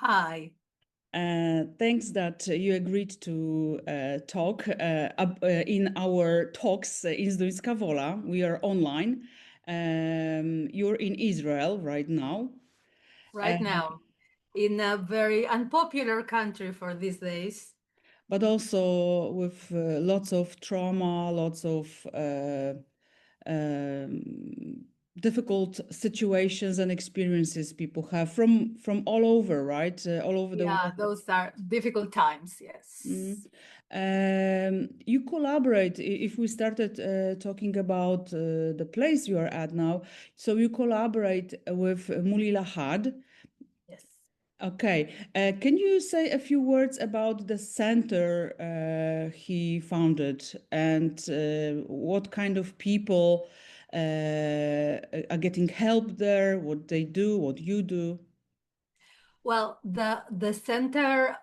Hi. Thanks that you agreed to talk in our talks in Zduńska Wola. We are online. You're in Israel right now. Right now, in a very unpopular country for these days. But also with lots of trauma, lots of difficult situations and experiences people have from all over, right? All over the Yeah, world. those are difficult times, yes. You collaborate. If we started talking about the place you are at now, so you collaborate with Muli Lahad. Yes. Okay. Can you say a few words about the center he founded and what kind of people are getting help there, what they do, what you do? Well, the center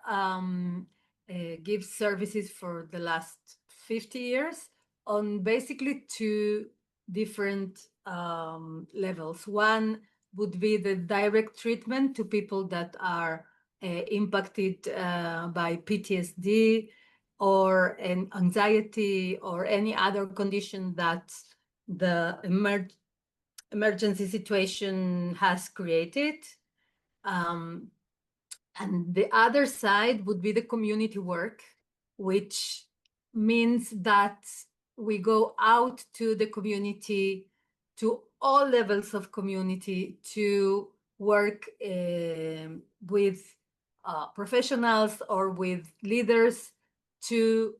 gives services for the last 50 years on basically two different levels. One would be the direct treatment to people that are impacted by PTSD or an anxiety or any other condition that the emergency situation has created. And the other side would be the community work, which means that we go out to the community, to all levels of community, to work with professionals or with leaders to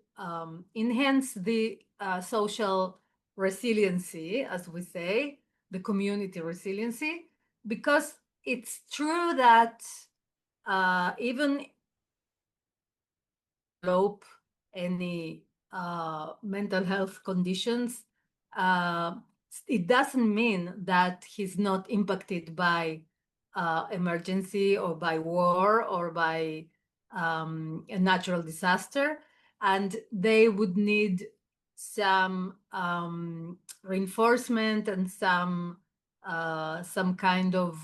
enhance the social resiliency, as we say, the community resiliency, because it's true that even develop any mental health conditions, it doesn't mean that he's not impacted by emergency or by war or by a natural disaster, and they would need some reinforcement and some kind of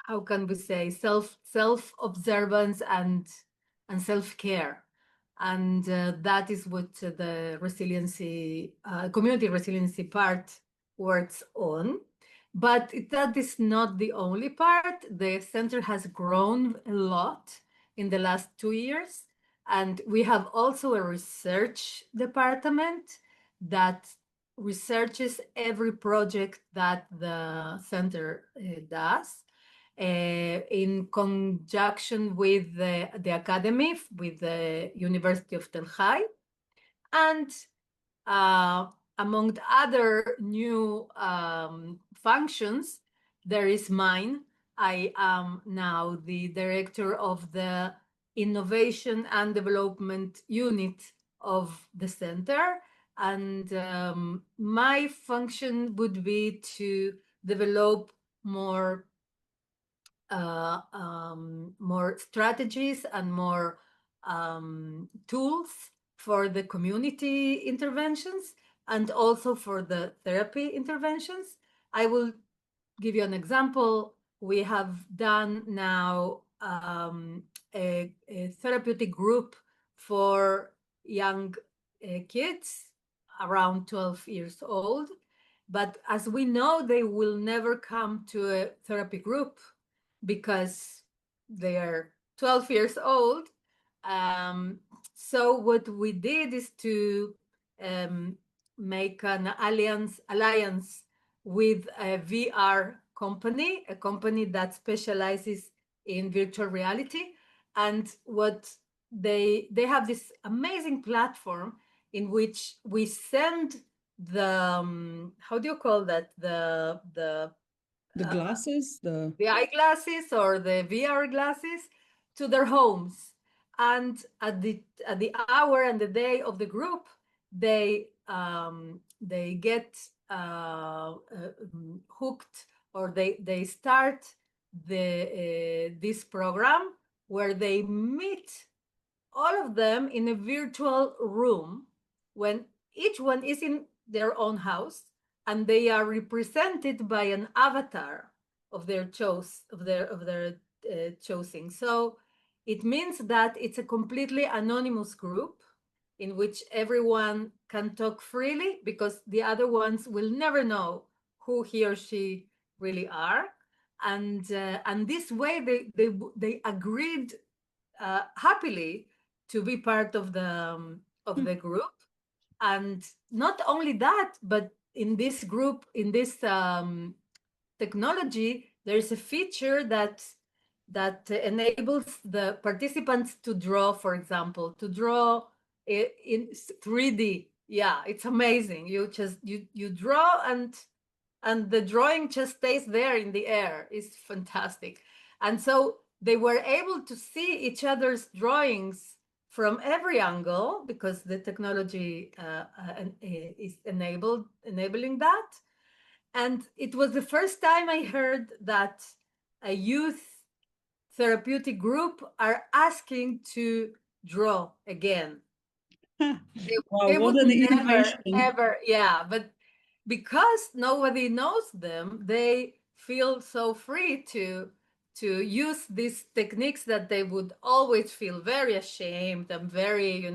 how can we say self observance and self-care, and that is what the resiliency community resiliency part works on. But that is not the only part. The center has grown a lot in the last 2 years, and we have also a research department that researches every project that the center does in conjunction with the academy, with the University of Tel Hai. And among other new functions, there is mine. I am now the director of the Innovation and Development Unit of the center. And my function would be to develop more strategies and more tools for the community interventions and also for the therapy interventions. I will give you an example. We have done now a therapeutic group for young kids around 12 years old. But as we know, they will never come to a therapy group because they are 12 years old. So what we did is to make an alliance with a VR company, a company that specializes in virtual reality. And what they have this amazing platform in which we send the how do you call that, The glasses, the eyeglasses or the VR glasses to their homes, and at the hour and the day of the group, they get hooked, or they start this program where they meet all of them in a virtual room when each one is in their own house, and they are represented by an avatar choosing. So it means that it's a completely anonymous group in which everyone can talk freely, because the other ones will never know who he or she really are. And this way they agreed happily to be part of the group. And not only that, but in this group, in this technology, there's a feature that enables the participants to draw, for example, to draw in 3D. Yeah, it's amazing. You draw, and the drawing just stays there in the air. It's fantastic. And so they were able to see each other's drawings from every angle, because the technology is enabling that. And it was the first time I heard that a youth therapeutic group are asking to draw again. Wow, They what would an never, innovation. ever, yeah, but because nobody knows them, they feel so free to use these techniques that they would always feel very ashamed and very,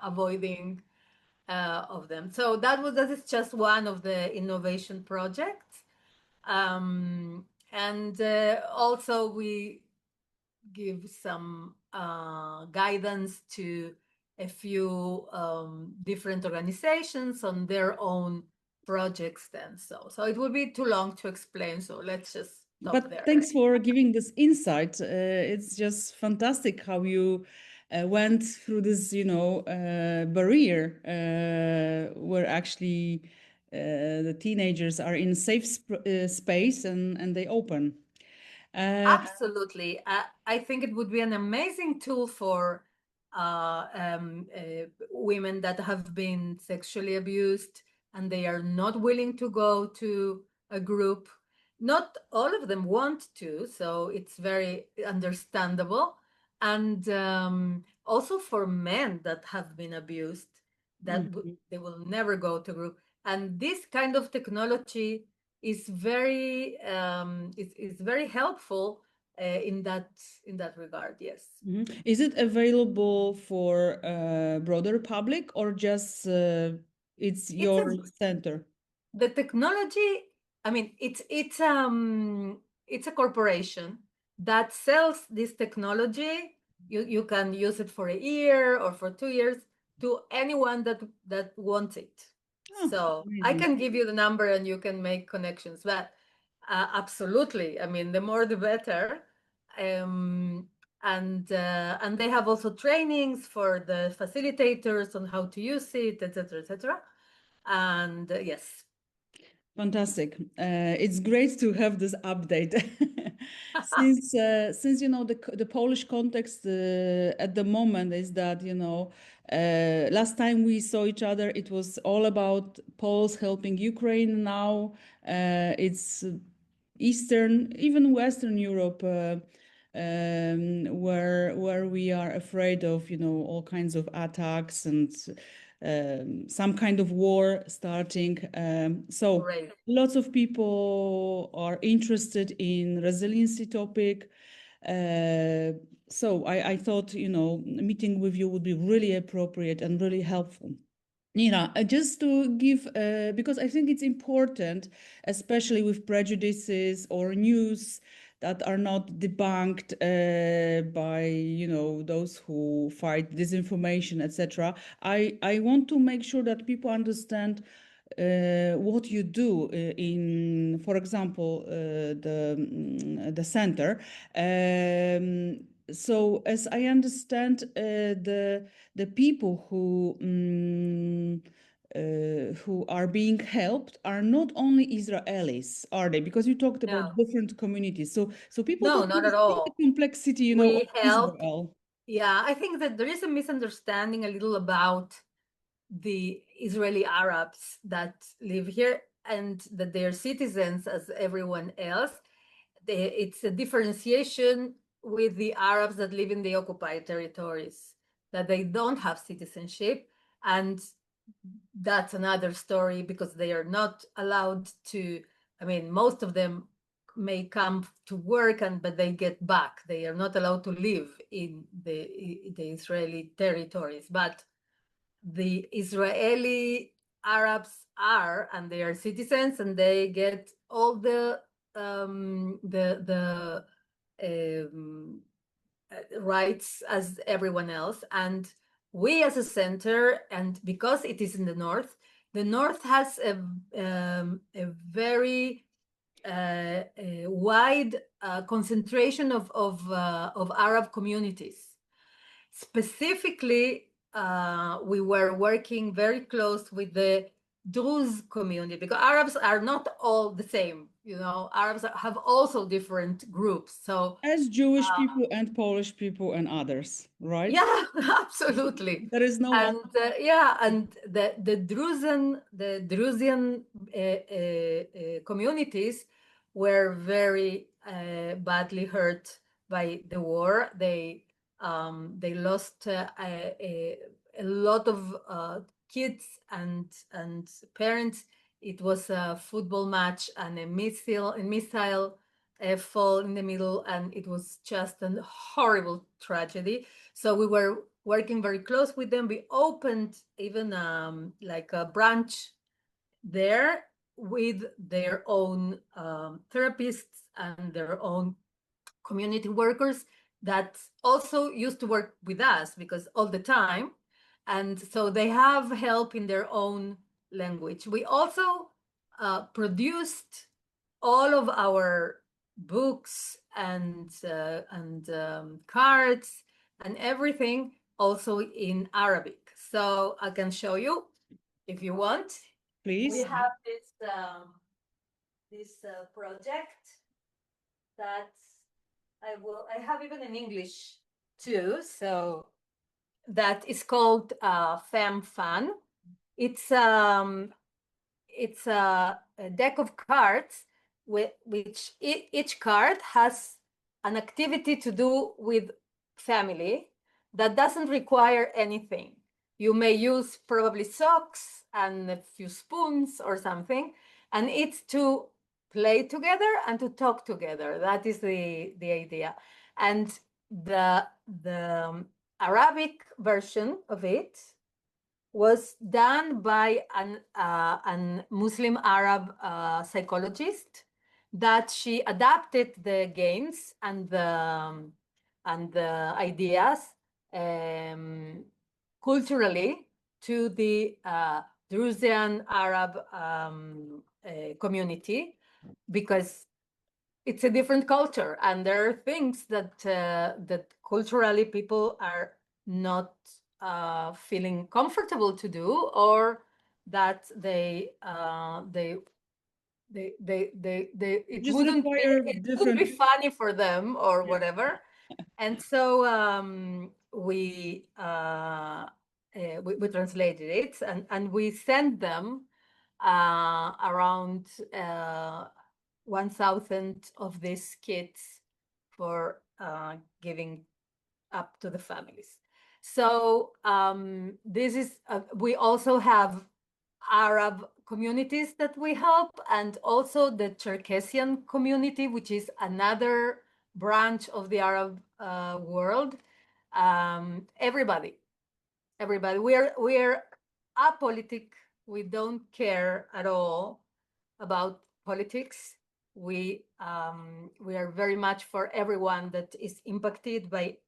avoiding of them. So that is just one of the innovation projects. And also we give some guidance to a few different organizations on their own projects then. So it would be too long to explain, so let's just stop But there. thanks for giving this insight. It's just fantastic how you went through this, barrier where actually the teenagers are in safe space and they open. Absolutely. I think it would be an amazing tool for women that have been sexually abused and they are not willing to go to a group. Not all of them want to, so it's very understandable. And also for men that have been abused, that Mhm. they will never go to group. And this kind of technology is very helpful in that regard. Yes. Mhm. Is it available for broader public or just it's It's your center? the technology. I mean, it's a corporation that sells this technology. You can use it for a year or for 2 years to anyone that wants it. Oh, So I amazing. can give you the number and you can make connections. But absolutely, I mean, the more the better. Um, and they have also trainings for the facilitators on how to use it, etc., etc. And yes. Fantastic. It's great to have this update. Since the Polish context at the moment is that last time we saw each other it was all about Poles helping Ukraine. Now it's Eastern, even Western Europe, where we are afraid of all kinds of attacks and some kind of war starting. So Great. lots of people are interested in resiliency topic. Uh, so I thought meeting with you would be really appropriate and really helpful. Nira, just to give, because I think it's important, especially with prejudices or news that are not debunked by, those who fight disinformation, etc. I want to make sure that people understand what you do for example, the center. So as I understand, the people who are being helped are not only Israelis, are they? Because you talked about No, different communities. So people no, don't not at understand the all. complexity, of We help. Israel. Yeah, I think that there is a misunderstanding a little about the Israeli Arabs that live here and that they are citizens as everyone else. It's a differentiation with the Arabs that live in the occupied territories, that they don't have citizenship. And that's another story because they are not allowed to, I mean, most of them may come to work, but they get back. They are not allowed to live in the Israeli territories, but the Israeli Arabs are, and they are citizens, and they get all the rights as everyone else. And we as a center, and because it is in the north has a very wide concentration of Arab communities. Specifically, we were working very close with the Druze community, because Arabs are not all the same. You know, Arabs have also different groups. So as Jewish people and Polish people and others, right? yeah, absolutely. There is no And one. yeah, and the Druzian communities were very badly hurt by the war. They lost a lot of kids and parents. It was a football match, and a missile fall in the middle, and it was just a horrible tragedy. So we were working very close with them. We opened even like a branch there with their own therapists and their own community workers that also used to work with us, because all the time. And so they have help in their own language. We also produced all of our books and cards and everything also in Arabic. So I can show you if you want. Please. We have this project that I have even in English too. So that is called Femme Fan. It's a deck of cards which each card has an activity to do with family that doesn't require anything. You may use probably socks and a few spoons or something, and it's to play together and to talk together. That is the idea. And the Arabic version of it was done by an Muslim Arab psychologist, that she adapted the games and the ideas culturally to the Druzian Arab community, because it's a different culture, and there are things that that culturally people are not feeling comfortable to do, or that it Just wouldn't require it would different. be funny for them or Yeah. whatever. And so we translated it, and we sent them around 1,000 of these kits for giving up to the families. So this is we also have Arab communities that we help, and also the Cherkessian community, which is another branch of the Arab world. Everybody. We are apolitic. We don't care at all about politics. We are very much for everyone that is impacted by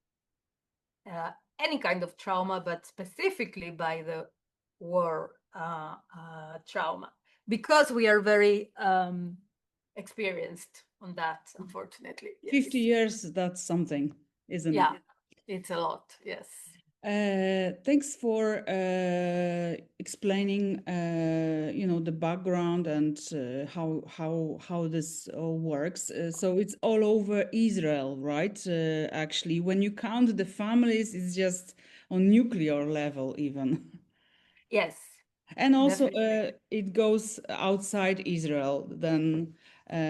any kind of trauma, but specifically by the war trauma, because we are very experienced on that, unfortunately. Yes. 50 years, that's something, isn't it? Yeah, it's a lot, yes. Thanks for explaining, the background and how this all works. So it's all over Israel, right? Actually, when you count the families, it's just on nuclear level even. Yes. And also, Definitely. it goes outside Israel. Then,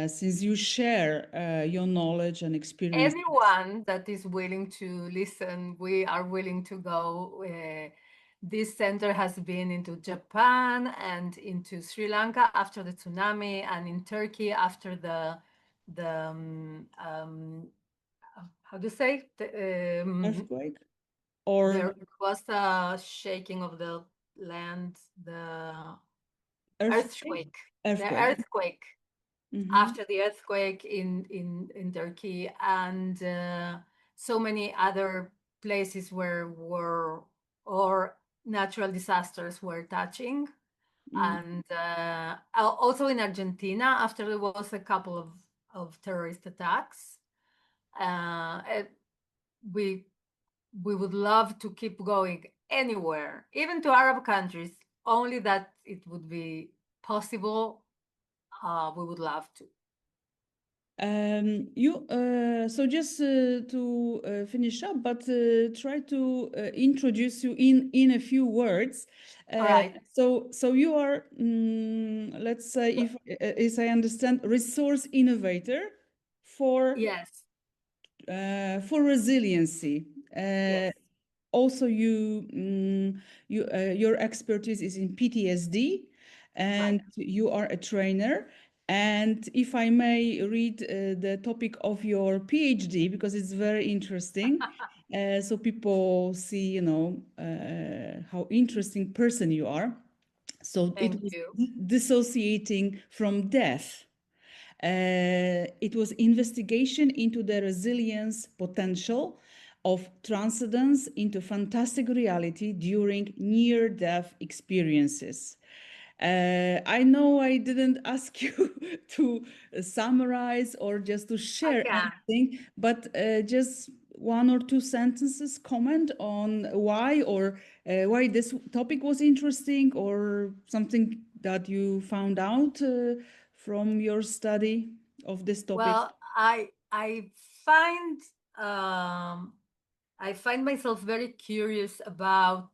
since you share your knowledge and experience. Anyone that is willing to listen, we are willing to go. This center has been into Japan and into Sri Lanka after the tsunami, and in Turkey after the how do you say, Earthquake or there was a shaking of the land, the earthquake? earthquake, the Earthquake. earthquake Mm-hmm. after the earthquake in Turkey, and so many other places where war or natural disasters were touching. Mm. And also in Argentina, after there was a couple of terrorist attacks, we we would love to keep going anywhere, even to Arab countries, only that it would be possible. We would love to. So just to finish up, but try to introduce you in a few words. All right. So you are, let's say, if as I understand, resource innovator Yes. for resiliency. Yes. Also, your expertise is in PTSD, Right. and you are a trainer. And if I may read the topic of your PhD, because it's very interesting, so people see, how interesting person you are. So it Thank was you. dissociating from death. It was investigation into the resilience potential of transcendence into fantastic reality during near-death experiences. I know I didn't ask you to summarize or just to I share can. anything, but just one or two sentences comment on why this topic was interesting or something that you found out from your study of this topic. Well, find um, I find myself very curious about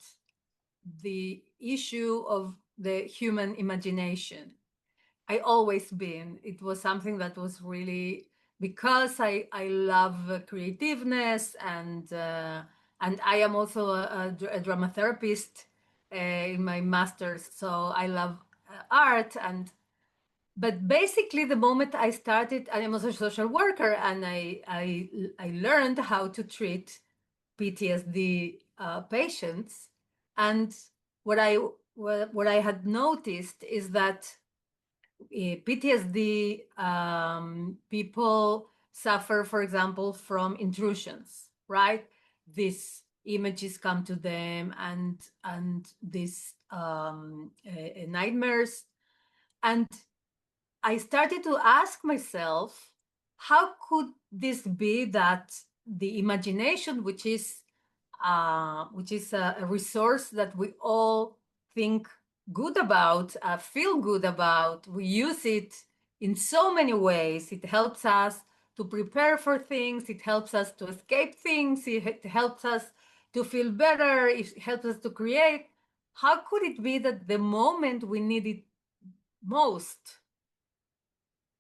the issue of the human imagination. I always been. It was something that was really, because I love creativeness, and I am also a drama therapist in my master's, so I love art. And but basically, the moment I started, I am also a social worker, and I learned how to treat PTSD patients. And what I had noticed is that PTSD people suffer, for example, from intrusions, right? These images come to them, and these nightmares. And I started to ask myself, how could this be that the imagination, which is a resource that we all think good about, feel good about. We use it in so many ways. It helps us to prepare for things. It helps us to escape things. It helps us to feel better. It helps us to create. How could it be that the moment we need it most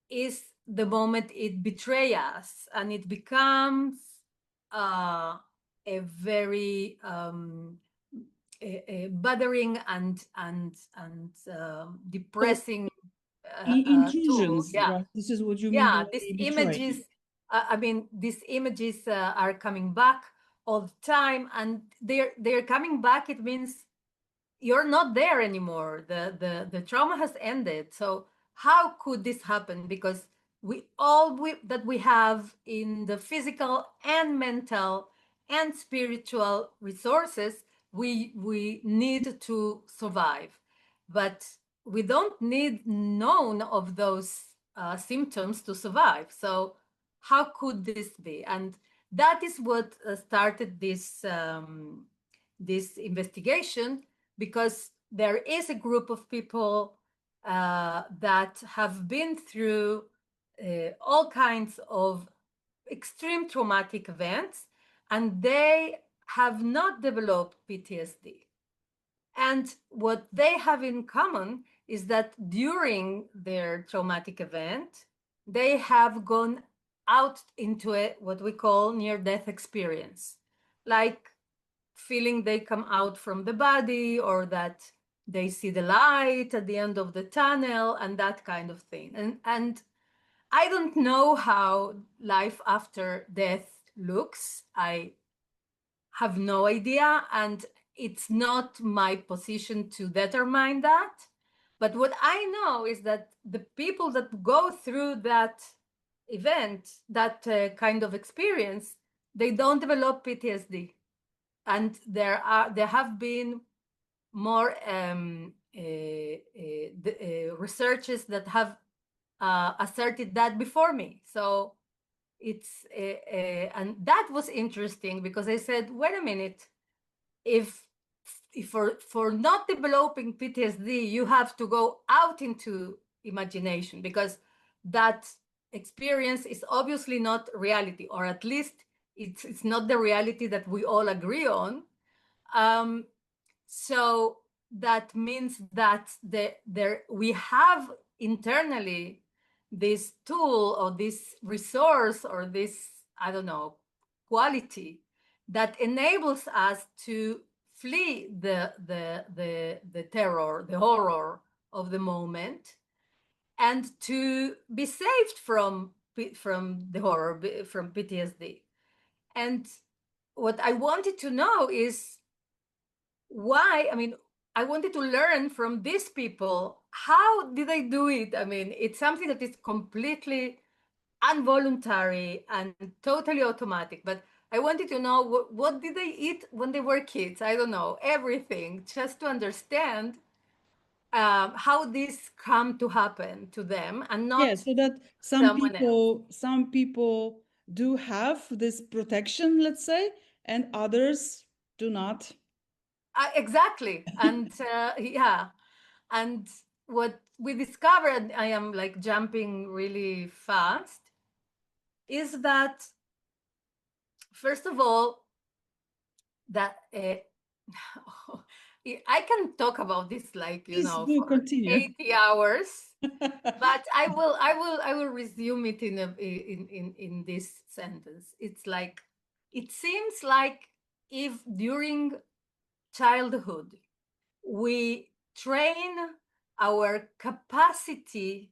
is the moment it betrays us, and it becomes a very bothering and So depressing tool. intrusions, Yeah, right? This is what you mean yeah. by These images. betraying. I mean, these images are coming back all the time, and they're coming back. It means you're not there anymore. The trauma has ended. So how could this happen? Because that we have in the physical and mental and spiritual resources, we need to survive. But we don't need none of those symptoms to survive. So how could this be? And that is what started this investigation, because there is a group of people that have been through all kinds of extreme traumatic events, and they have not developed PTSD. And what they have in common is that during their traumatic event, they have gone out into what we call near-death experience, like feeling they come out from the body, or that they see the light at the end of the tunnel, and that kind of thing. And I don't know how life after death looks. I have no idea, and it's not my position to determine that. But what I know is that the people that go through that event, that kind of experience, they don't develop PTSD. And there have been more researchers that have asserted that before me. So it's and that was interesting because I said, wait a minute, if for not developing PTSD, you have to go out into imagination, because that experience is obviously not reality, or at least it's not the reality that we all agree on. So that means that we have internally this tool or this resource or this, I don't know, quality that enables us to flee the terror, the horror of the moment, and to be saved from the horror, from PTSD. And what I wanted to know is why, I mean, I wanted to learn from these people, how did they do it? I mean, it's something that is completely involuntary and totally automatic, but I wanted to know what did they eat when they were kids? I don't know, everything, just to understand how this come to happen to them and Yeah, not so that someone else. some people do have this protection, let's say, and others do not. Exactly. And yeah, and what we discovered, I am like jumping really fast, is that first of all, that I can talk about this like, Please do for continue. 80 hours, but I will resume it in this sentence. It's like, it seems like if during childhood we train our capacity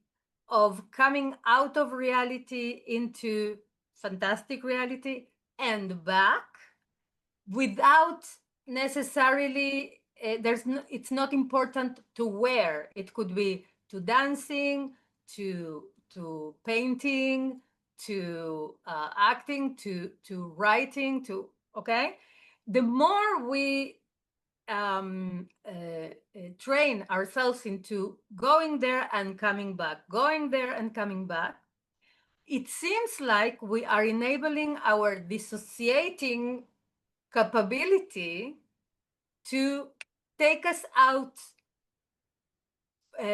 of coming out of reality into fantastic reality and back, without necessarily it's not important to where. It could be to dancing, to painting, to acting, to writing, to, okay, the more we train ourselves into going there and coming back, going there and coming back, it seems like we are enabling our dissociating capability to take us out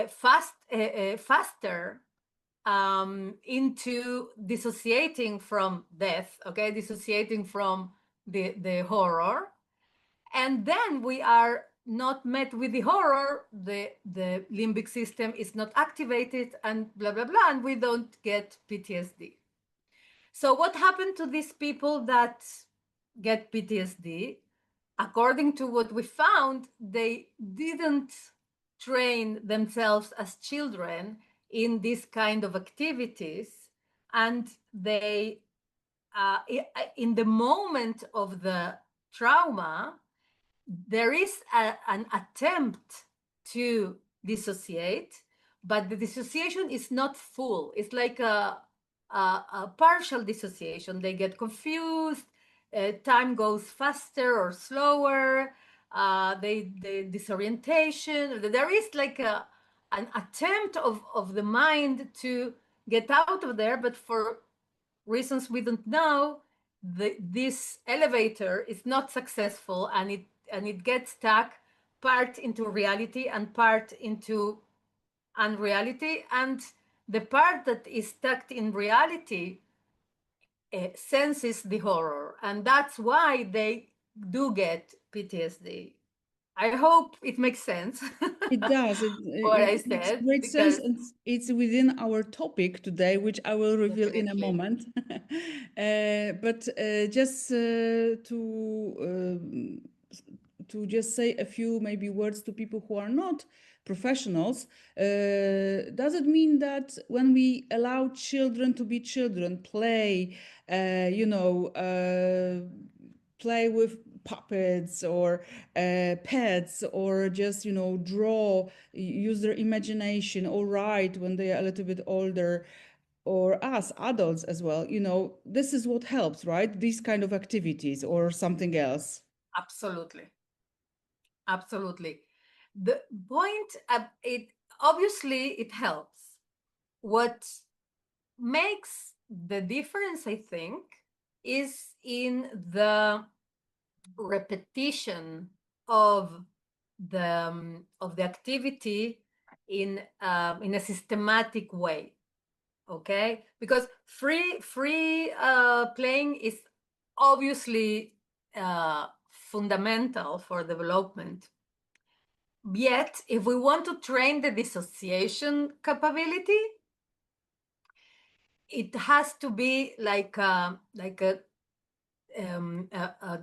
faster into dissociating from death, okay, dissociating from the horror, and then we are not met with the horror, the limbic system is not activated, and blah blah blah, and we don't get PTSD. So what happened to these people that get PTSD? According to what we found, they didn't train themselves as children in this kind of activities, and they in the moment of the trauma, there is an attempt to dissociate, but the dissociation is not full. It's like a partial dissociation. They get confused, time goes faster or slower, they disorientation. There is like an attempt of the mind to get out of there, but for reasons we don't know, this elevator is not successful, and it gets stuck part into reality and part into unreality, and the part that is stuck in reality senses the horror, and that's why they do get PTSD. I hope it makes sense. It does. What I It makes said, great sense, because and it's within our topic today, which I will reveal in a definitely. moment. But just to just say a few maybe words to people who are not professionals. Does it mean that when we allow children to be children, play, play with puppets or pets, or just draw, use their imagination, or write when they are a little bit older, or us adults as well, this is what helps, right? These kind of activities or something else. Absolutely. Absolutely. The point, it obviously it helps. What makes the difference, I think, is in the repetition of the activity in a systematic way. Okay, because free playing is obviously fundamental for development. Yet, if we want to train the dissociation capability, it has to be like a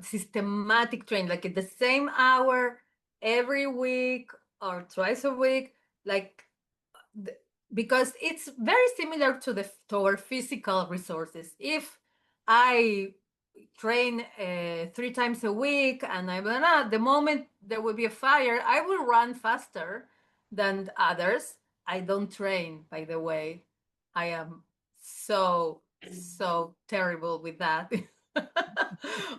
systematic training, like at the same hour every week or twice a week, like because it's very similar to our physical resources. If I train 3 times a week and the moment there will be a fire, I will run faster than others. I don't train, by the way. I am so terrible with that.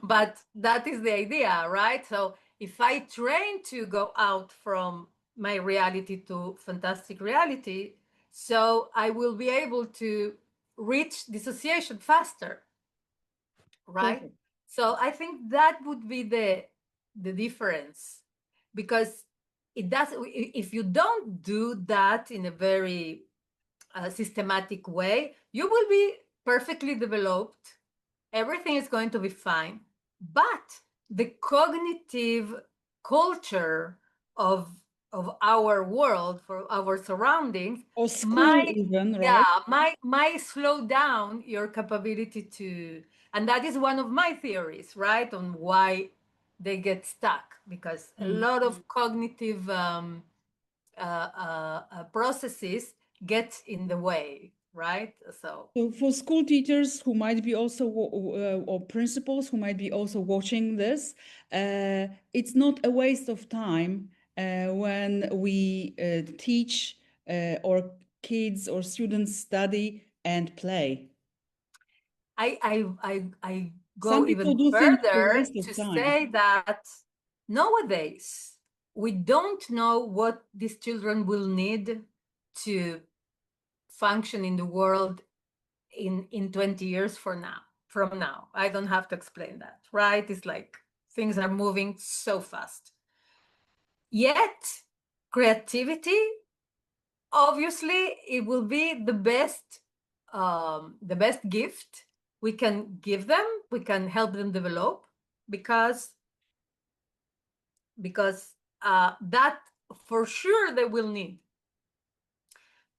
But that is the idea, right? So if I train to go out from my reality to fantastic reality, so I will be able to reach dissociation faster, right? Perfect. So I think that would be the difference, because it does, if you don't do that in a very systematic way, you will be perfectly developed, everything is going to be fine, but the cognitive culture of our world, for our surroundings, Or school might, even, right? yeah, might slow down your capability to, and that is one of my theories, right, on why they get stuck, because a lot of cognitive processes get in the way, right? So for school teachers who might be also, or principals who might be also watching this, it's not a waste of time when we teach or kids or students study and play. I Some go people even do think it's a further waste of to time. say that nowadays we don't know what these children will need to function in the world in 20 years from now. I don't have to explain that, right? It's like things are moving so fast. Yet creativity, obviously, it will be the best gift we can give them. We can help them develop, because that for sure they will need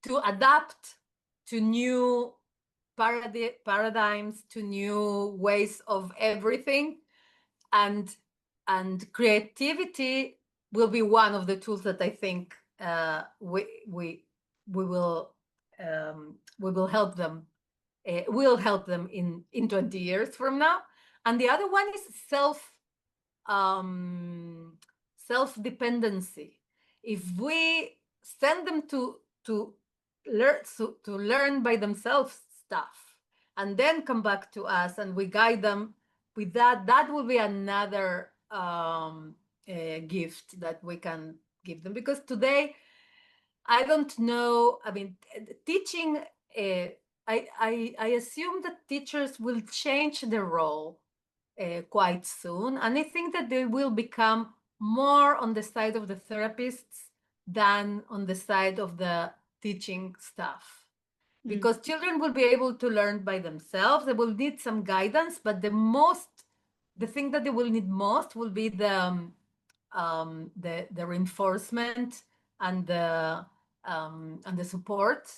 to adapt to new paradigms, to new ways of everything, and creativity will be one of the tools that I think we will help them. Will help them in 20 years from now. And the other one is self-dependency. If we send them to learn by themselves stuff, and then come back to us and we guide them with that, that will be another gift that we can give them. Because today, I don't know, I mean, teaching, I assume that teachers will change their role quite soon. And I think that they will become more on the side of the therapists than on the side of the teaching staff. Because children will be able to learn by themselves. They will need some guidance, but the thing that they will need most will be the reinforcement and the support,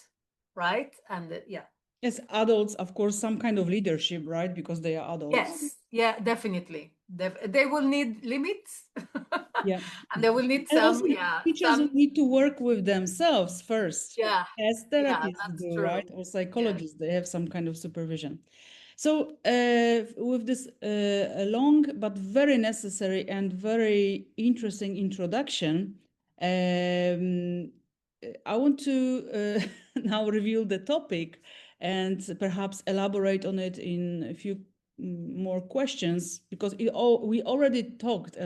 right? And yeah. As adults, of course, some kind of leadership, right? Because they are adults. Yes, yeah, definitely. They will need limits, Yeah. And they will need And also, some, yeah, teachers will some, need to work with themselves first, yeah, as yeah, therapists that's do, true. right? Or Yes. psychologists, they have some kind of supervision. So, with this a long but very necessary and very interesting introduction, I want to now reveal the topic and perhaps elaborate on it in a few more questions, because we already talked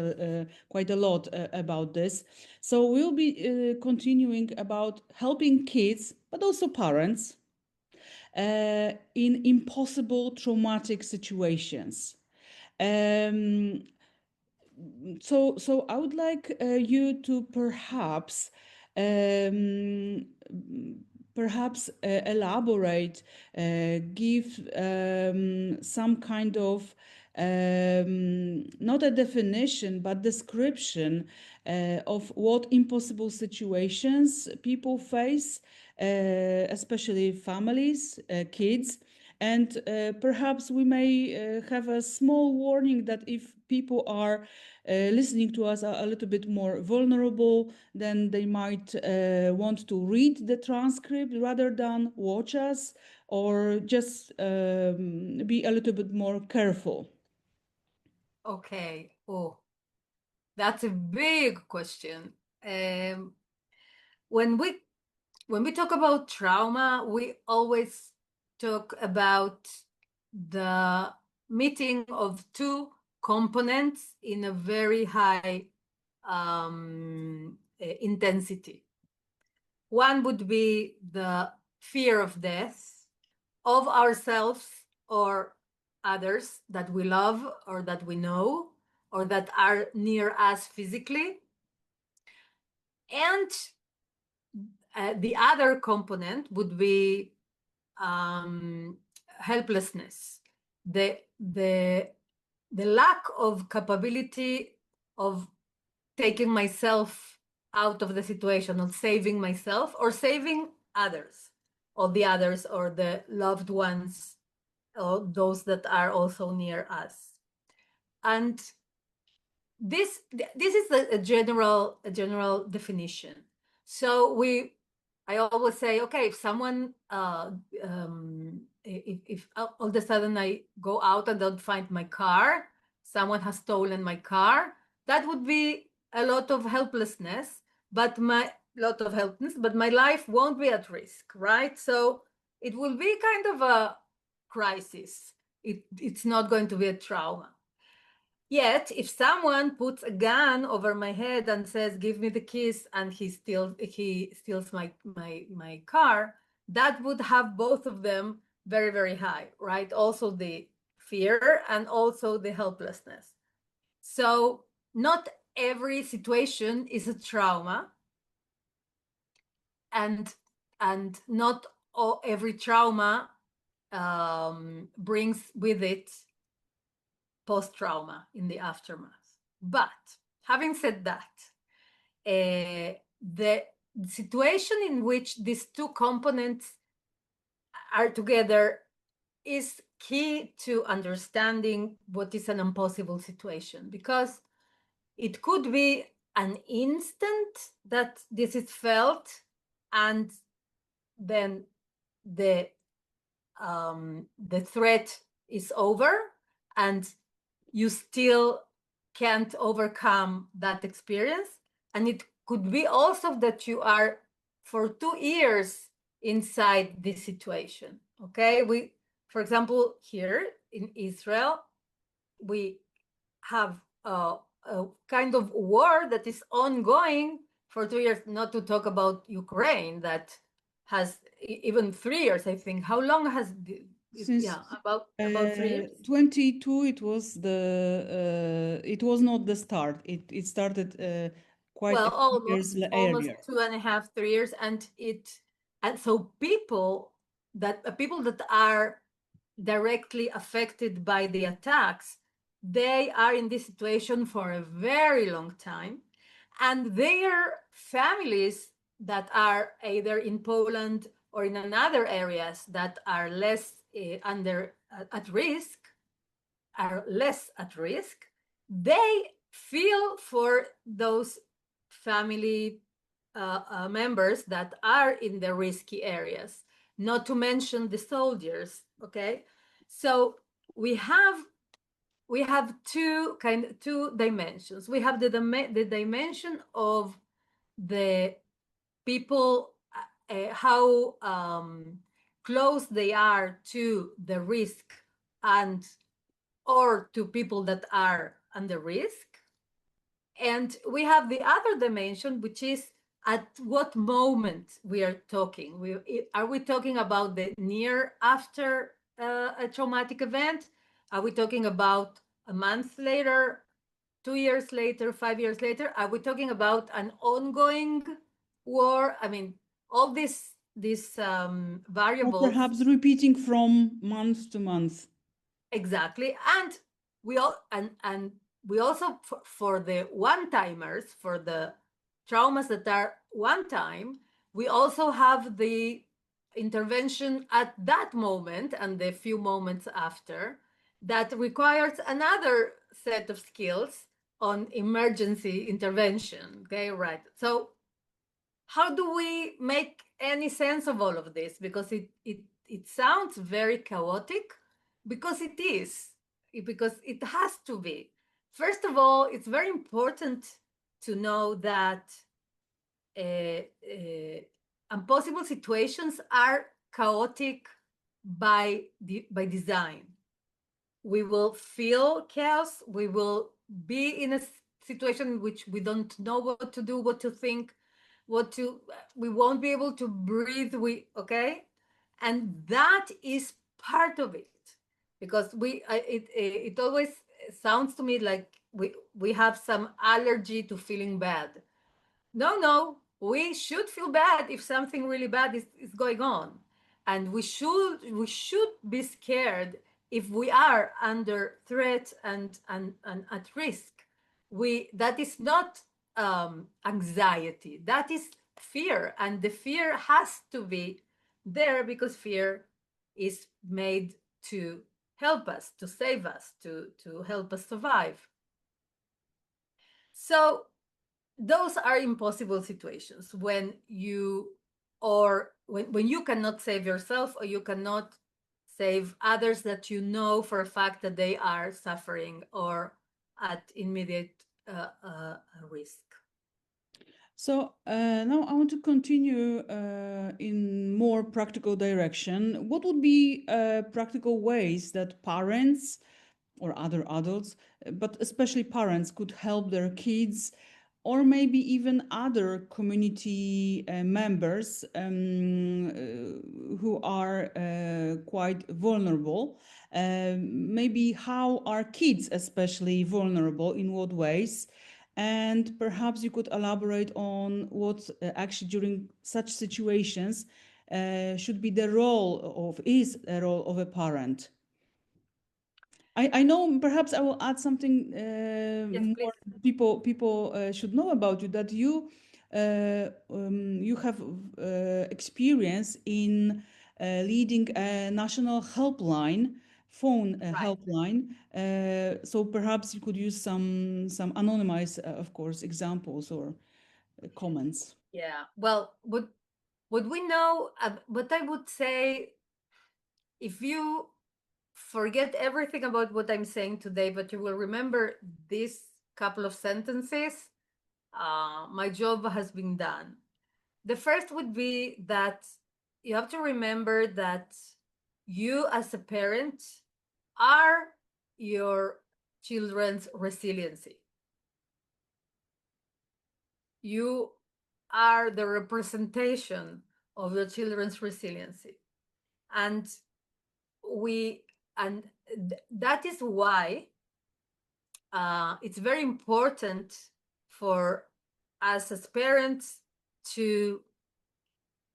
quite a lot about this. So we'll be continuing about helping kids, but also parents in impossible traumatic situations. Um, so I would like you to um, perhaps elaborate, give some kind of not a definition but description of what impossible situations people face, especially families, kids. And perhaps we may have a small warning that if people are listening to us are a little bit more vulnerable, then they might want to read the transcript rather than watch us, or just be a little bit more careful. Okay. Oh, that's a big question. Um, when we talk about trauma, we always talk about the meeting of two components in a very high intensity. One would be the fear of death of ourselves or others that we love or that we know or that are near us physically. And the other component would be helplessness, the lack of capability of taking myself out of the situation, of saving myself or saving others, or the others, or the loved ones, or those that are also near us. And this is a general definition. So I always say, okay, if someone if all of a sudden I go out and don't find my car, someone has stolen my car, that would be a lot of helplessness, but my life won't be at risk, right? So it will be kind of a crisis. It's not going to be a trauma. Yet, if someone puts a gun over my head and says, "Give me the keys," and he steals my car, that would have both of them very, very high, right? Also the fear and also the helplessness. So not every situation is a trauma, and not every trauma brings with it post-trauma in the aftermath. But having said that, the situation in which these two components are together is key to understanding what is an impossible situation, because it could be an instant that this is felt, and then the threat is over, and you still can't overcome that experience. And it could be also that you are for 2 years inside this situation. Okay, for example, here in Israel, we have a kind of war that is ongoing for 2 years, not to talk about Ukraine that has even 3 years, I think. How long has Since about 3 years? 22, it was not the start. It started quite a Well, few years almost earlier. 2.5, 3 years, and so people that are directly affected by the attacks, they are in this situation for a very long time, and their families that are either in Poland or in other areas that are less at risk, they feel for those family members that are in the risky areas, not to mention the soldiers. Okay, so we have two dimensions. We have the dimension of the people, how close they are to the risk and or to people that are under risk. And we have the other dimension, which is at what moment we are talking. Are we talking about the near after a traumatic event? Are we talking about a month later, 2 years later, 5 years later? Are we talking about an ongoing war? I mean, all these Or variables. perhaps repeating from month to month. Exactly. And we also for the one-timers, for the traumas that are one time, we also have the intervention at that moment and the few moments after that requires another set of skills on emergency intervention. Okay, right. So how do we make any sense of all of this? Because it sounds very chaotic, because it is, because it has to be. First of all, it's very important to know that impossible situations are chaotic by design. We will feel chaos. We will be in a situation in which we don't know what to do, what to think, we won't be able to breathe. Okay, and that is part of it, because it always sounds to me like we have some allergy to feeling bad. No, we should feel bad if something really bad is going on, and we should be scared if we are under threat and at risk. That is not anxiety, that is fear, and the fear has to be there because fear is made to help us, to save us, to help us survive. So those are impossible situations when you cannot save yourself, or you cannot save others that you know for a fact that they are suffering or at immediate risk. So now I want to continue in more practical direction. What would be practical ways that parents or other adults, but especially parents, could help their kids, or maybe even other community members who are quite vulnerable? Maybe how are kids especially vulnerable, in what ways? And perhaps you could elaborate on what actually during such situations should be the role of a parent. I know perhaps I will add something Yes, more please. people should know about you, that you have experience in leading a national helpline, phone Right. helpline. So perhaps you could use some anonymized, of course, examples or comments. Yeah. Well, what we know, what I would say, if you forget everything about what I'm saying today, but you will remember these couple of sentences, my job has been done. The first would be that you have to remember that you, as a parent, are your children's resiliency. You are the representation of your children's resiliency. And that is why it's very important for us as parents to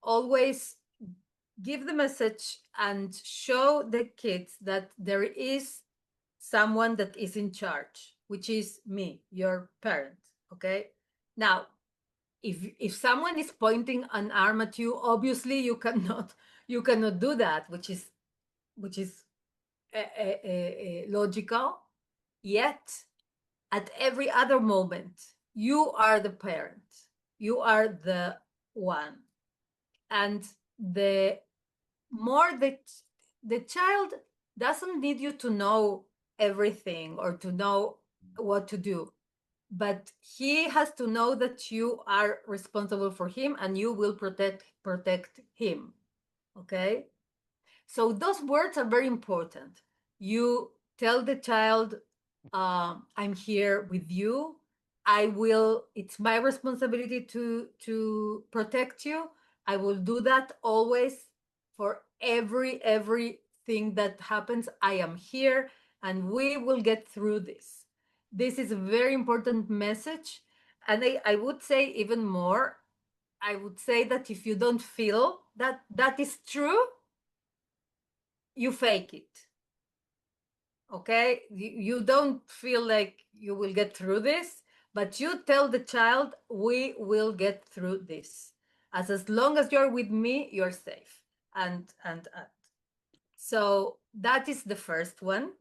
always give the message and show the kids that there is someone that is in charge, which is me, your parent. Okay. Now, if someone is pointing an arm at you, obviously you cannot do that, which is logical. Yet at every other moment, you are the parent, you are the one. And the more that the child doesn't need you to know everything or to know what to do, but he has to know that you are responsible for him and you will protect him. Okay, so those words are very important. You tell the child, I'm here with you. I will, it's my responsibility to protect you. I will do that always for everything that happens. I am here and we will get through this. This is a very important message. And I would say even more, I would say that if you don't feel that that is true, you fake it. Okay, you don't feel like you will get through this, but you tell the child, we will get through this. As long as you're with me, you're safe. And so that is the first one.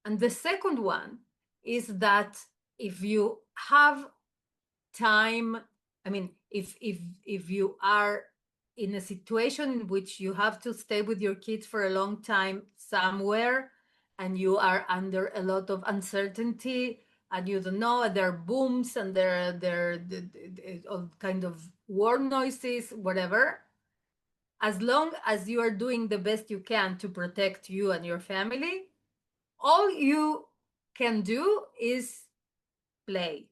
And the second one is that if you have time, I mean, if you are in a situation in which you have to stay with your kids for a long time somewhere and you are under a lot of uncertainty and you don't know, there are booms and there are all kind of war noises, whatever, as long as you are doing the best you can to protect you and your family, all you can do is play.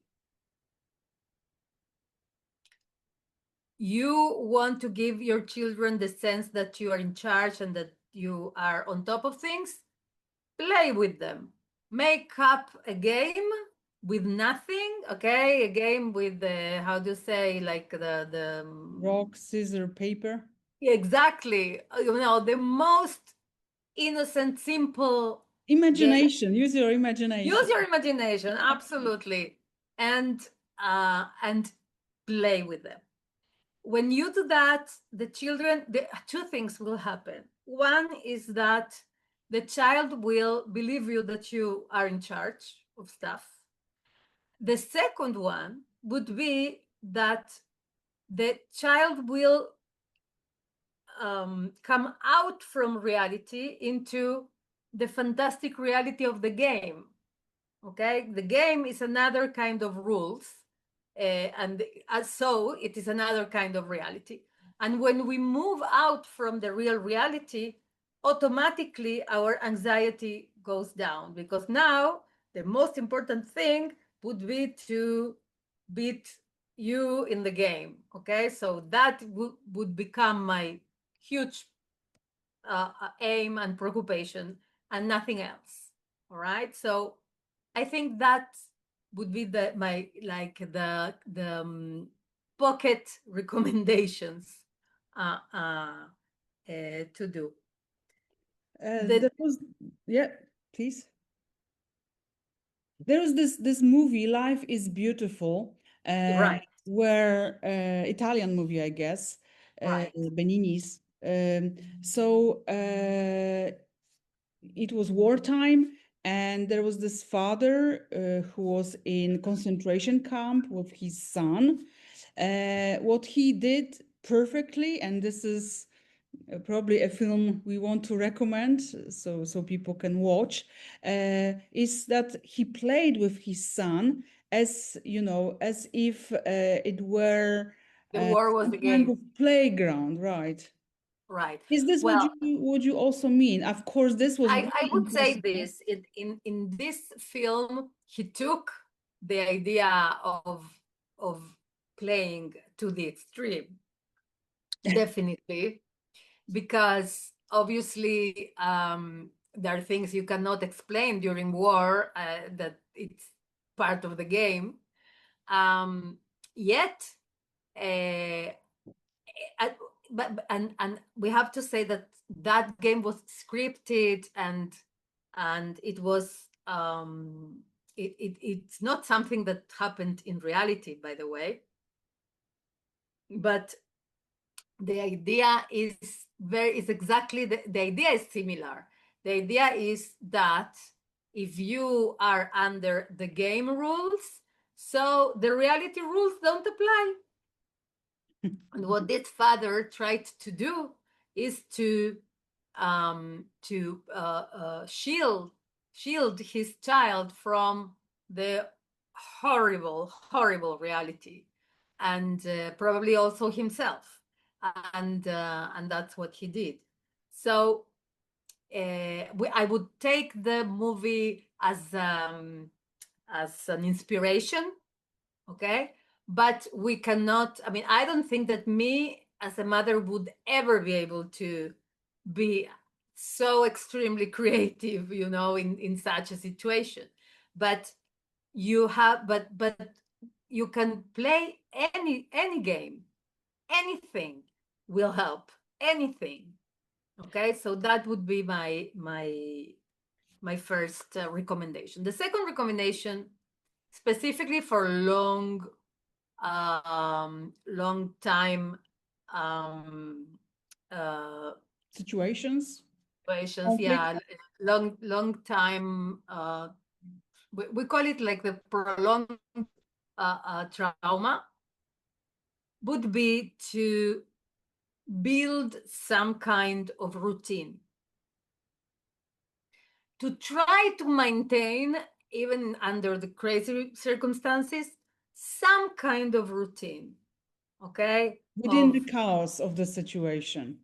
You want to give your children the sense that you are in charge and that you are on top of things, play with them. Make up a game with nothing, okay? A game with the, how do you say, like the Rock, scissor, paper. exactly, you know, the most innocent, simple game. Imagination. Use your imagination. Use your imagination, absolutely, and play with them. When you do that, the children, two things will happen. One is that the child will believe you that you are in charge of stuff. The second one would be that the child will come out from reality into the fantastic reality of the game. Okay, the game is another kind of rules, and so it is another kind of reality. And when we move out from the real reality, automatically our anxiety goes down, because now the most important thing would be to beat you in the game. Okay, so that would become my huge aim and preoccupation and nothing else. All right, so I think that would be the pocket recommendations to do. There was, yeah, please. There was this movie, Life is Beautiful, Right. where Italian movie, I guess, Right. Benini's. So it was wartime, and there was this father who was in concentration camp with his son. What he did perfectly, and this is probably a film we want to recommend, so people can watch, is that he played with his son as, you know, as if it were The war was some the kind game. of playground, right? Right. Is this Well, what you also mean? Of course, this was I very would say impossible. this, in this film, he took the idea of playing to the extreme, definitely, because obviously there are things you cannot explain during war, that it's part of the game. Yet, uh, and we have to say that that game was scripted, and it was it's not something that happened in reality, by the way, but the idea is exactly the idea is similar. The idea is that if you are under the game rules, so the reality rules don't apply. And what this father tried to do is to shield his child from the horrible reality, and probably also himself, and that's what he did. So I would take the movie as an inspiration, okay? But we cannot, I mean, I don't think that me as a mother would ever be able to be so extremely creative, you know, in such a situation. But you have, but you can play any game, anything will help, anything. Okay, so that would be my first recommendation. The second recommendation, specifically for long time uh, Situations, situations, conflict. yeah, long time. We call it like the prolonged trauma, would be to build some kind of routine, to try to maintain, even under the crazy circumstances, some kind of routine, okay, Within the of chaos of the situation.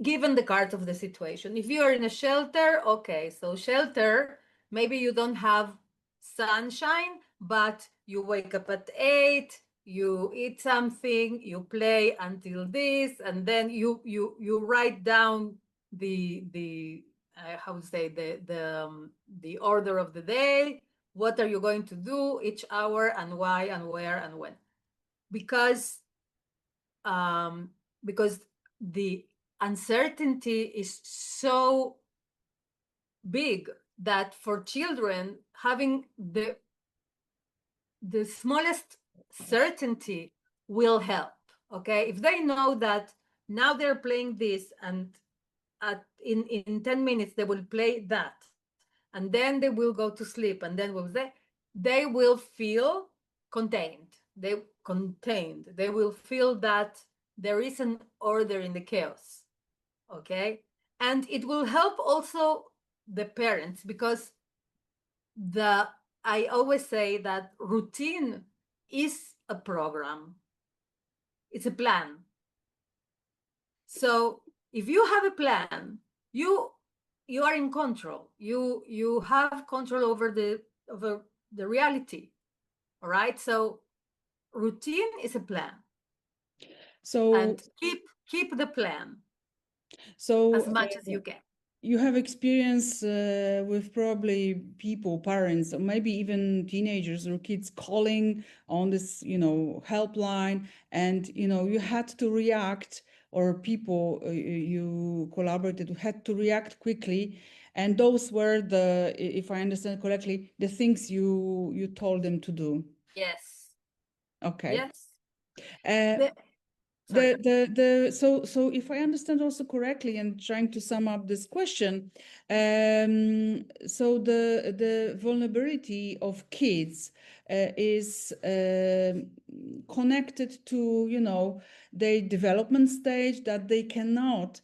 given the cards of the situation. If you are in a shelter, okay, so shelter, maybe you don't have sunshine, but you wake up at 8, you eat something, you play until this, and then you write down the how to say the order of the day. What are you going to do each hour, and why, and where, and when? Because um, because the uncertainty is so big that for children, having the smallest certainty will help. Okay, if they know that now they're playing this, and in 10 minutes they will play that, and then they will go to sleep, and then they will feel contained. They will feel that there is an order in the chaos. Okay, and it will help also the parents, because I always say that routine is a program, it's a plan. So if you have a plan, you are in control. You have control over the reality. All right, so routine is a plan, So, and keep the plan as so much as you can. you have experience with probably people, parents, or maybe even teenagers or kids calling on this, helpline, and you had to react, or people you collaborated with had to react quickly, and those were if I understand correctly, the things you told them to do. Yes. Okay. Yes. Uh, Sorry. so if I understand also correctly, and trying to sum up this question, so the vulnerability of kids is connected to their development stage, that they cannot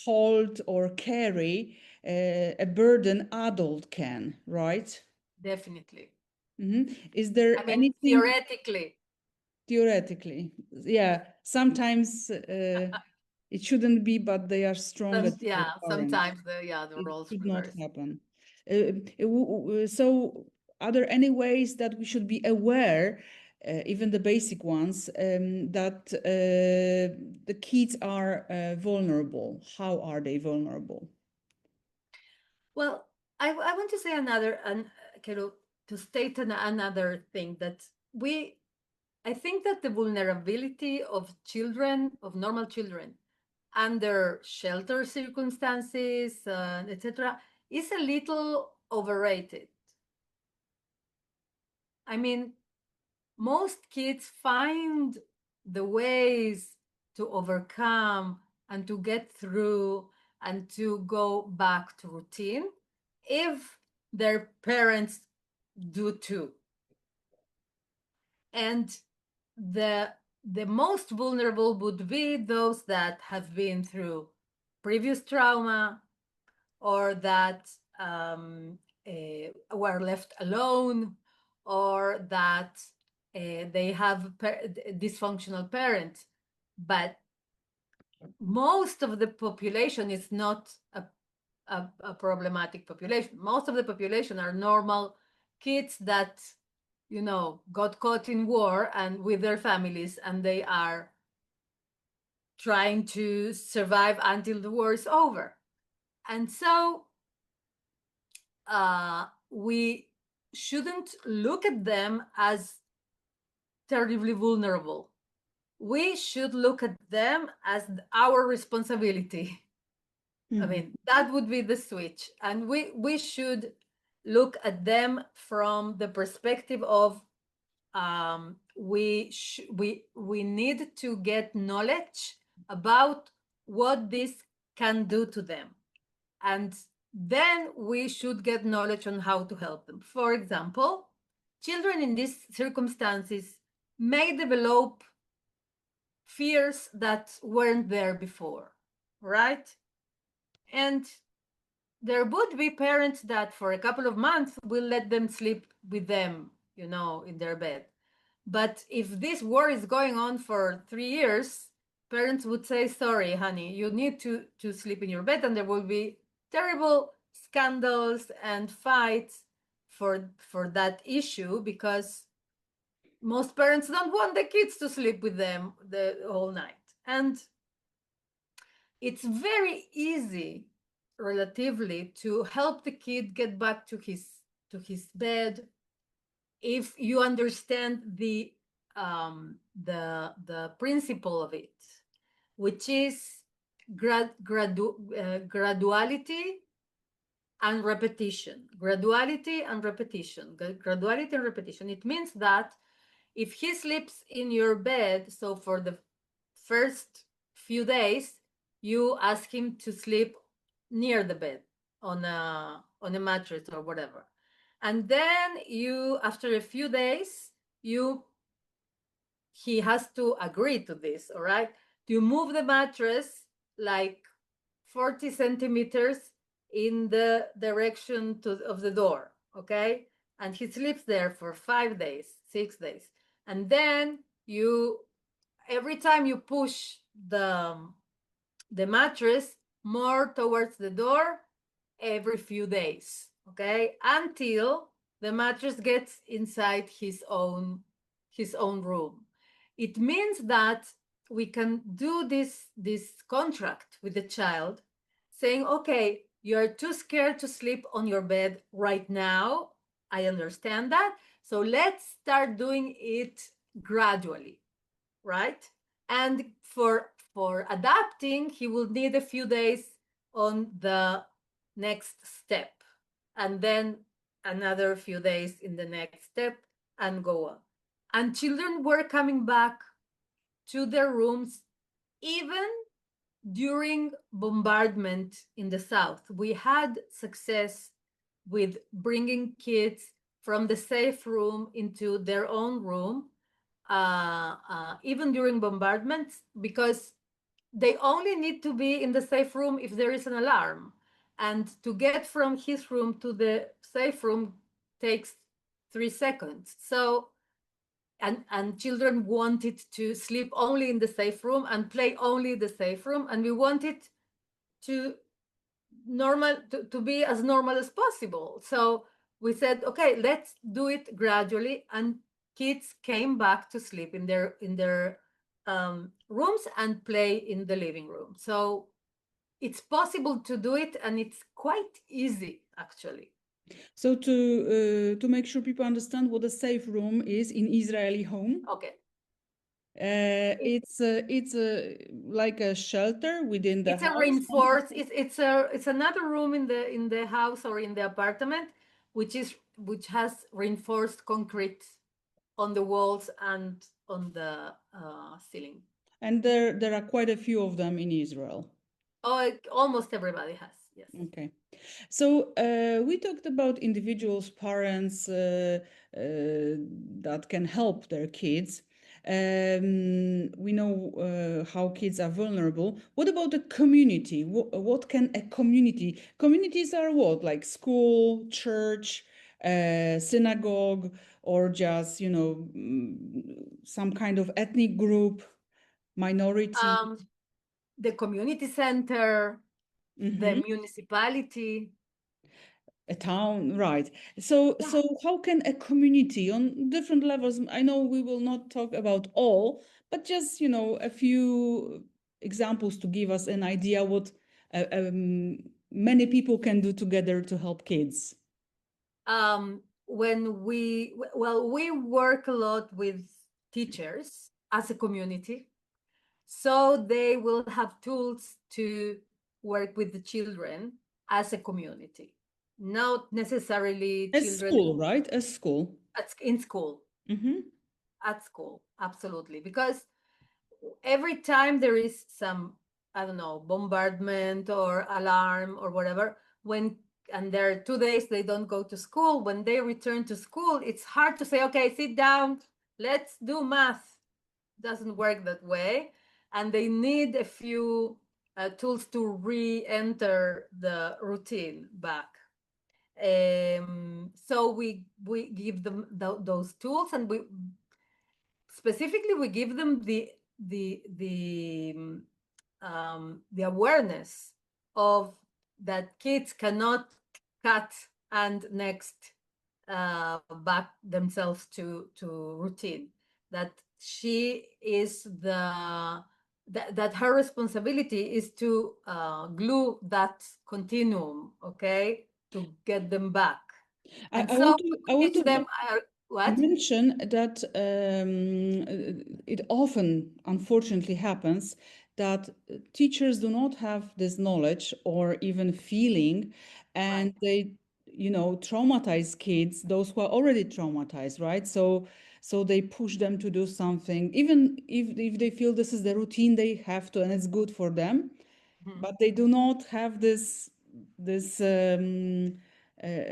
hold or carry a burden adult can, right? Definitely. Is there I mean, anything? Theoretically, yeah. Sometimes it shouldn't be, but they are stronger than their parents. Sometimes the It roles should not reverse. happen. So, are there any ways that we should be aware, even the basic ones, that the kids are vulnerable? How are they vulnerable? Well, I want to say another, and kind of to state another thing, that I think that the vulnerability of children, of normal children, under shelter circumstances, etc., is a little overrated. I mean, most kids find the ways to overcome and to get through and to go back to routine if their parents do too. And the most vulnerable would be those that have been through previous trauma, or that were left alone, or that they have dysfunctional parents. But most of the population is not a problematic population. Most of the population are normal kids that, you know, got caught in war and with their families, and they are trying to survive until the war is over. And so we shouldn't look at them as terribly vulnerable. We should look at them as our responsibility. I mean, that would be the switch. And we should look at them from the perspective of we need to get knowledge about what this can do to them. And then we should get knowledge on how to help them. For example, children in these circumstances may develop fears that weren't there before, right? And there would be parents that for a couple of months will let them sleep with them, you know, in their bed. But if this war is going on for 3 years, parents would say, sorry, honey, you need to sleep in your bed, and there will be terrible scandals and fights for that issue, because most parents don't want the kids to sleep with them the whole night. And it's very easy, relatively, to help the kid get back to his bed if you understand the principle of it, which is graduality and repetition. Graduality and repetition. Graduality and repetition. It means that if he sleeps in your bed, so for the first few days, you ask him to sleep near the bed on a mattress or whatever. And then you, after a few days, he has to agree to this, all right? You move the mattress like 40 centimeters in the direction of the door, okay? And he sleeps there for 5 days, 6 days. And then every time you push the mattress more towards the door, every few days, okay? Until the mattress gets inside his own room. It means that we can do this contract with the child, saying, okay, you're too scared to sleep on your bed right now. I understand that. So let's start doing it gradually, right? And for adapting, he will need a few days on the next step, and then another few days in the next step, and go on. And children were coming back to their rooms even during bombardment in the south. We had success with bringing kids from the safe room into their own room, even during bombardments, because they only need to be in the safe room if there is an alarm. And to get from his room to the safe room takes 3 seconds. So, and children wanted to sleep only in the safe room and play only in the safe room. And we wanted to be as normal as possible. So we said, okay, let's do it gradually. And kids came back to sleep in their rooms and play in the living room. So it's possible to do it, and it's quite easy, actually. So to make sure people understand what a safe room is in Israeli home. Okay. It's like a shelter within the it's house. A reinforced. It's another room in the house or in the apartment, which has reinforced concrete on the walls and on the ceiling. And there are quite a few of them in Israel. Oh, almost everybody has. Yes. Okay. So we talked about individuals, parents that can help their kids. We know how kids are vulnerable. What about the community? What can a community? Communities are what? Like school, church, synagogue, or just, some kind of ethnic group, minority? The community center, the Mhm. municipality. A town, right. So Yeah. so how can a community on different levels, I know we will not talk about all, but just, a few examples to give us an idea what many people can do together to help kids. When we work a lot with teachers as a community, so they will have tools to work with the children as a community, not necessarily A children school, right? A school. in school, Mm-hmm. at school, absolutely. Because every time there is some, I don't know, bombardment or alarm or whatever, and there are 2 days they don't go to school, when they return to school, it's hard to say, okay, sit down, let's do math. Doesn't work that way. And they need a few tools to re-enter the routine back. So we give them those tools, and we specifically we give them the awareness of that kids cannot cut and next back themselves to routine, that she is that her responsibility is to glue that continuum, okay, to get them back. I, And I so want to I we want teach them to what. mention that it often, unfortunately, happens that teachers do not have this knowledge or even feeling, Right. and they, traumatize kids, those who are already traumatized, right? So they push them to do something, even if they feel this is the routine they have to, and it's good for them, Mhm. but they do not have this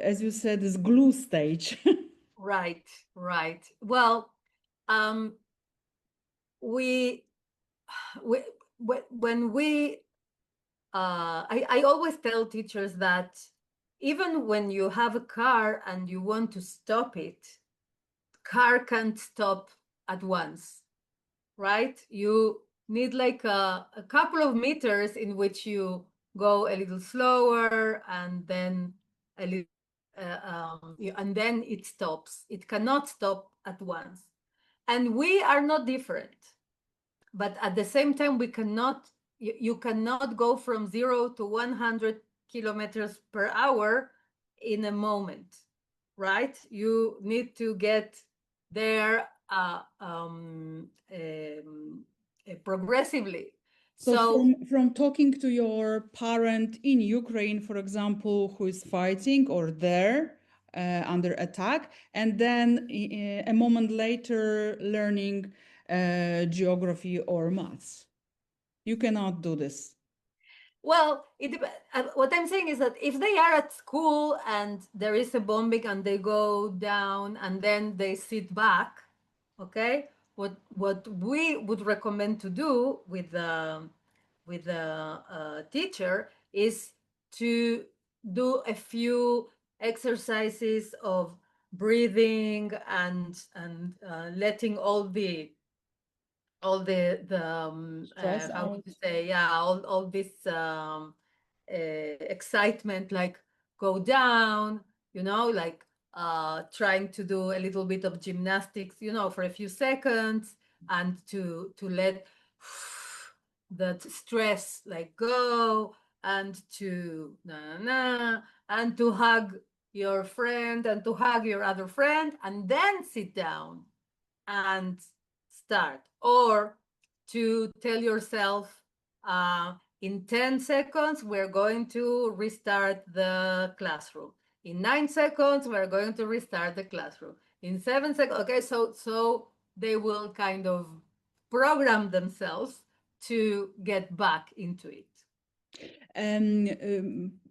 as you said, this glue stage. Right, right. Well, um, we, we when we I always tell teachers that even when you have a car and you want to stop it, car can't stop at once, right? You need like a couple of meters in which you go a little slower, and then a little and then it stops. It cannot stop at once. And we are not different, but at the same time we cannot, you cannot go from 0 to 100 kilometers per hour in a moment, right? You need to get there progressively. So So from talking to your parent in Ukraine, for example, who is fighting or there under attack, and then a moment later learning geography or maths, you cannot do this. well, what I'm saying is that if they are at school and there is a bombing and they go down and then they sit back, okay, what we would recommend to do with the teacher is to do a few exercises of breathing and letting Stress how would out. you say, yeah, all this excitement like go down, like trying to do a little bit of gymnastics, for a few seconds, and to let that stress like go, and to na na na, and to hug your friend and to hug your other friend, and then sit down and start, or to tell yourself, in 10 seconds we're going to restart the classroom, in 9 seconds we're going to restart the classroom, in 7 seconds, okay, so they will kind of program themselves to get back into it.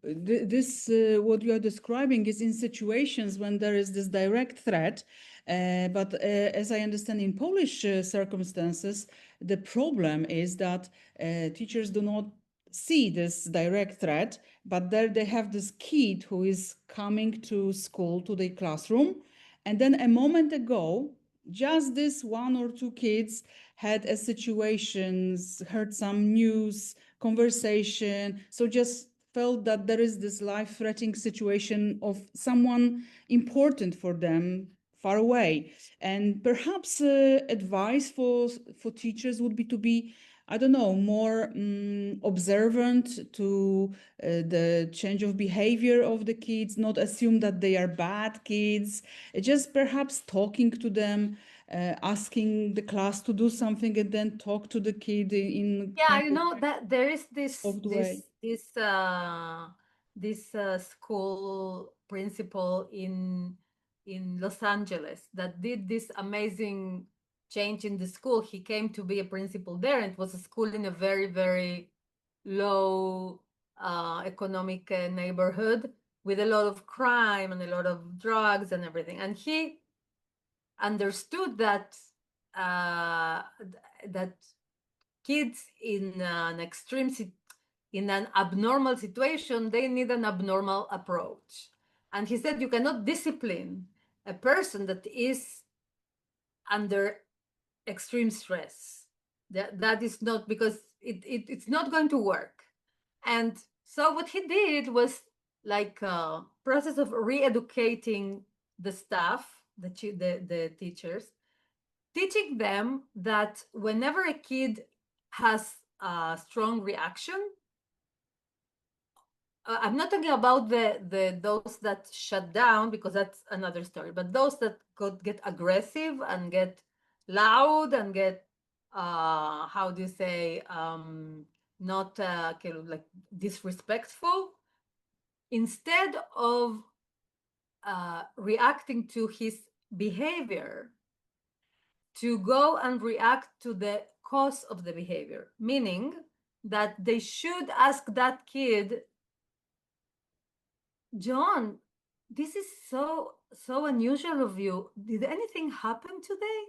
This what you are describing is in situations when there is this direct threat, but as I understand in Polish circumstances, the problem is that teachers do not see this direct threat, but there they have this kid who is coming to school, to the classroom, and then a moment ago, just this one or two kids had a situations, heard some news, conversation, so just felt that there is this life-threatening situation of someone important for them far away. And perhaps advice for teachers would be to be, I don't know, more observant to the change of behavior of the kids, not assume that they are bad kids, just perhaps talking to them, asking the class to do something and then talk to the kid in Yeah, kind you of know that there is soft way. this school principal in Los Angeles that did this amazing change in the school. He came to be a principal there, and it was a school in a very, very low economic neighborhood with a lot of crime and a lot of drugs and everything. And he understood that that kids in in an abnormal situation, they need an abnormal approach. And he said you cannot discipline a person that is under extreme stress. That is not, because it's not going to work. And so what he did was like a process of re-educating the staff, the teachers, teaching them that whenever a kid has a strong reaction, I'm not talking about the those that shut down, because that's another story, but those that get aggressive and get loud and get how do you say, not kind of like disrespectful, instead of reacting to his behavior, to go and react to the cause of the behavior, meaning that they should ask that kid, John, this is so unusual of you. Did anything happen today?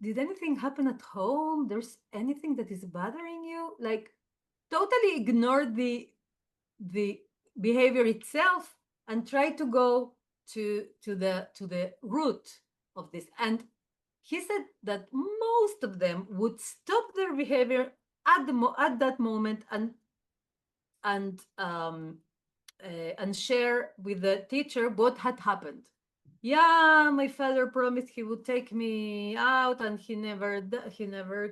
Did anything happen at home? There's anything that is bothering you? Like, totally ignore the behavior itself and try to go to the root of this. And he said that most of them would stop their behavior at that moment and share with the teacher what had happened. Yeah, my father promised he would take me out, and he never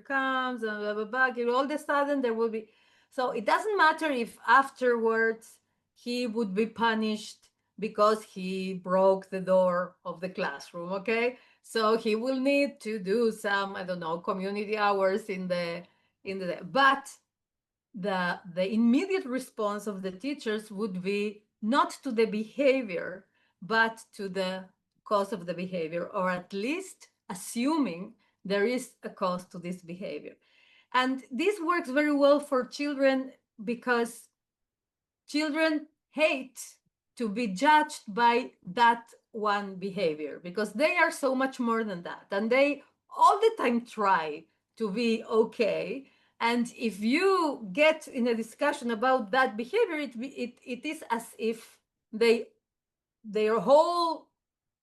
comes, and blah blah blah. All of a sudden, there will be. So it doesn't matter if afterwards he would be punished because he broke the door of the classroom. Okay, so he will need to do some, I don't know, community hours in the but the immediate response of the teachers would be not to the behavior, but to the cause of the behavior, or at least assuming there is a cause to this behavior. And this works very well for children, because children hate to be judged by that one behavior, because they are so much more than that, and they all the time try to be okay. And if you get in a discussion about that behavior, it is as if their whole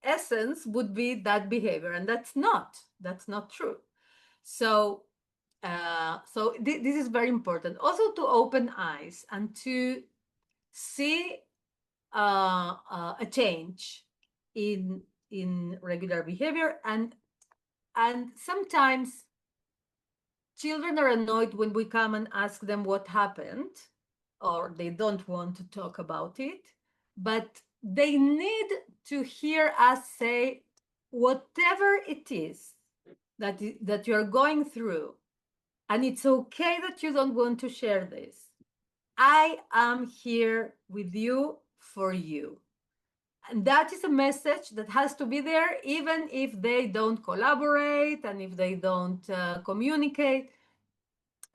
essence would be that behavior, and that's not true. So this is very important also, to open eyes and to see a change in regular behavior. And sometimes children are annoyed when we come and ask them what happened, or they don't want to talk about it, but they need to hear us say, whatever it is that you're going through, and it's okay that you don't want to share this, I am here with you for you. And that is a message that has to be there, even if they don't collaborate and if they don't communicate.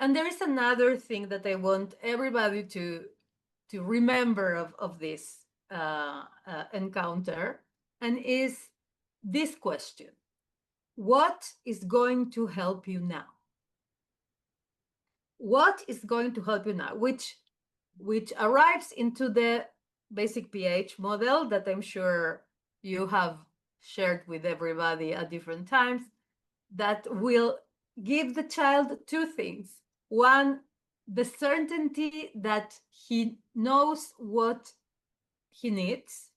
And there is another thing that I want everybody to remember of this encounter, and is this question: what is going to help you now? What is going to help you now? Which arrives into the basic PH model that I'm sure you have shared with everybody at different times, that will give the child two things. One, the certainty that he knows what he needs.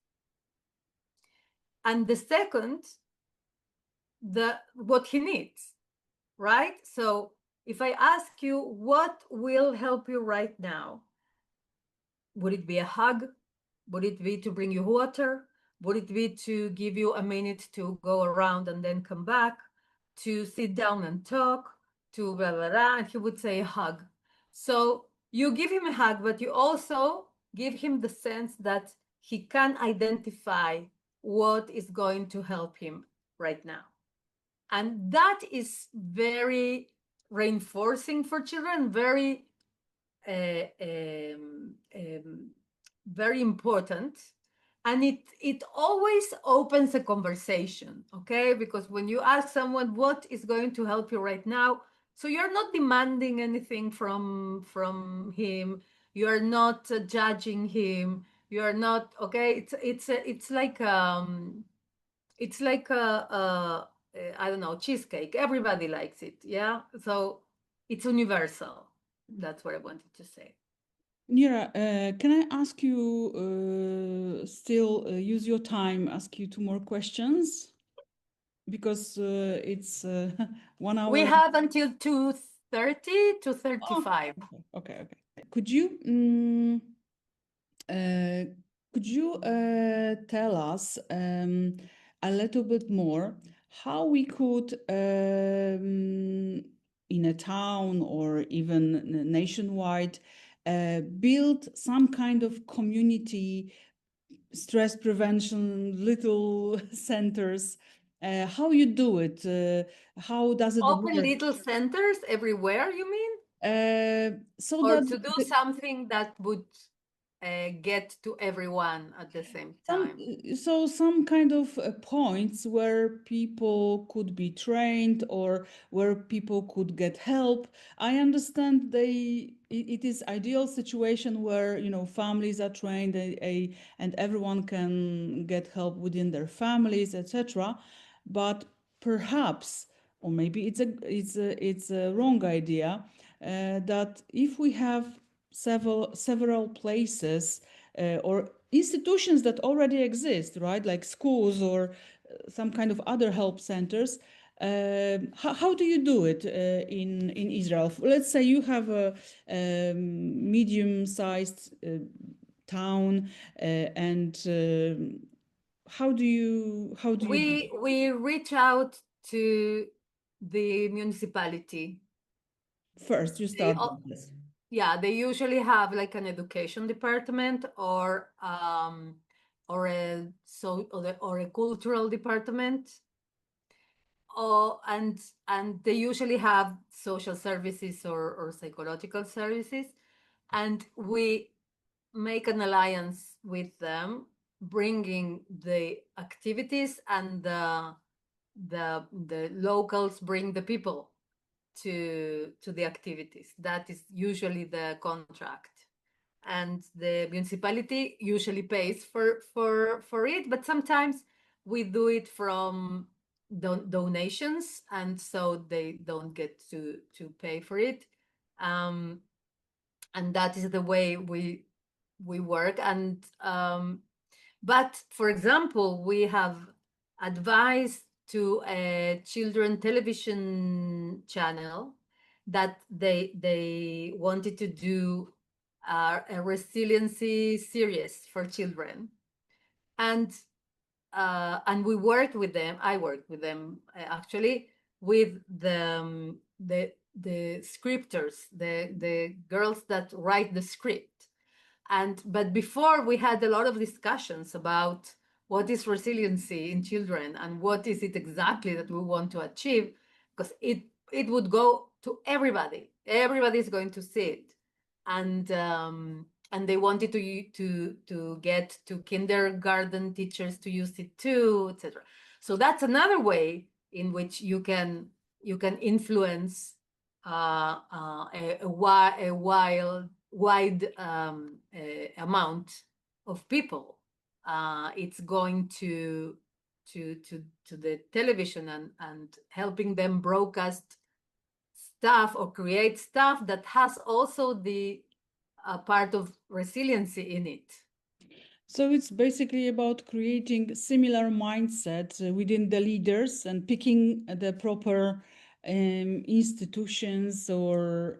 And the second, what he needs, right? So if I ask you, what will help you right now? Would it be a hug? Would it be to bring you water? Would it be to give you a minute to go around and then come back? To sit down and talk? To blah, blah, blah? And he would say hug. So you give him a hug, but you also give him the sense that he can identify what is going to help him right now. And that is very reinforcing for children, very very important, and it always opens a conversation, okay? Because when you ask someone what is going to help you right now, so you're not demanding anything from him, you are not judging him, you are not, okay? It's like I don't know, cheesecake. Everybody likes it, yeah? So it's universal. That's what I wanted to say. Nira, can I ask you, still use your time, ask you two more questions? Because it's 1 hour. We have until 2:30 to 35. Okay. Could you tell us a little bit more how we could, in a town or even nationwide, build some kind of community stress prevention little centers? How you do it? How does it Open work? little centers everywhere, you mean? So Or that to do something that would get to everyone at the same time? some kind of points where people could be trained or where people could get help. I understand it is ideal situation where, you know, families are trained, and everyone can get help within their families, etc. But perhaps, or maybe it's a wrong idea, that if we have several places or institutions that already exist, right, like schools or some kind of other help centers. How do you do it in Israel? Let's say you have a medium-sized town, and how do you We reach out to the municipality. first you start al- with this? Yeah, they usually have like an education department or a cultural department. Oh, and they usually have social services or psychological services, and we make an alliance with them, bringing the activities, and the locals bring the people to the activities. That is usually the contract, and the municipality usually pays for it, but sometimes we do it from donations, and so they don't get to pay for it, and that is the way we work. And but for example, we have advised to a children television channel that they wanted to do a resiliency series for children, and we worked with them. I worked with them actually, with the scripters, the girls that write the script. But before, we had a lot of discussions about what is resiliency in children and what is it exactly that we want to achieve, because it would go to everybody. Everybody's going to see it, and they wanted to get to kindergarten teachers to use it too, etc. So that's another way in which you can influence a wide amount of people. It's going to the television and helping them broadcast stuff or create stuff that has also the part of resiliency in it. So it's basically about creating similar mindsets within the leaders and picking the proper institutions or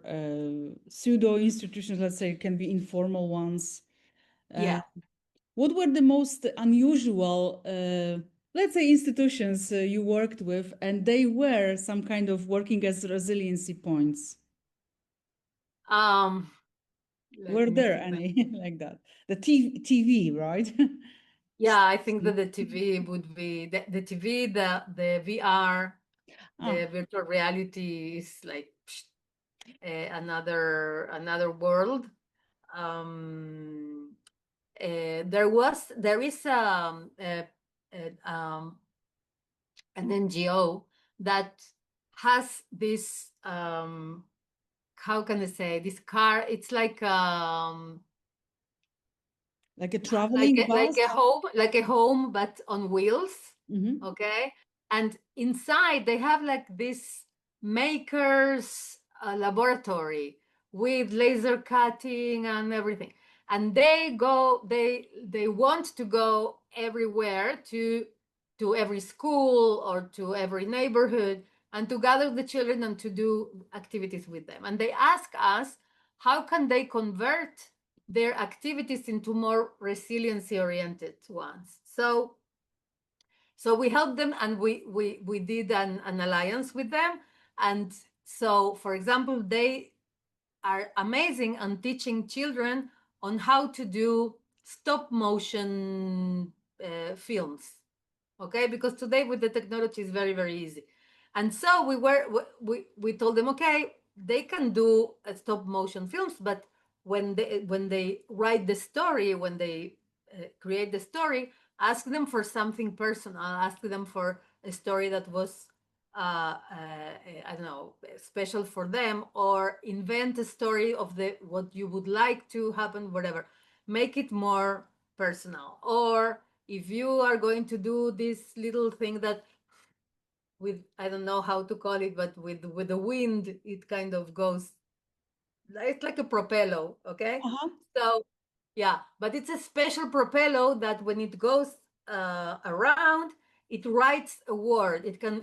pseudo institutions, let's say, can be informal ones. Yeah. What were the most unusual, let's say, institutions you worked with, and they were some kind of working as resiliency points? Were there any like that? The TV, right? Yeah, I think that the TV would be the TV, the VR, the virtual reality is like another world. There is an NGO that has this how can I say, this car, it's like a traveling bus? like a home but on wheels. Mm-hmm. Okay, and inside they have like this makers laboratory with laser cutting and everything, and they want to go everywhere to every school or to every neighborhood and to gather the children and to do activities with them, and they ask us how can they convert their activities into more resiliency oriented ones. So we helped them, and we did an alliance with them. And so, for example, they are amazing on teaching children on how to do stop motion films. Okay, because today with the technology is very, very easy. And so we told them, okay, they can do stop motion films, but when they write the story, when they create the story, ask them for something personal. Ask them for a story that was I don't know, special for them, or invent a story of what you would like to happen, whatever. Make it more personal. Or if you are going to do this little thing that with, I don't know how to call it, but with the wind, it kind of goes, it's like a propello, okay? Uh-huh. So yeah, but it's a special propello that when it goes around, it writes a word. It can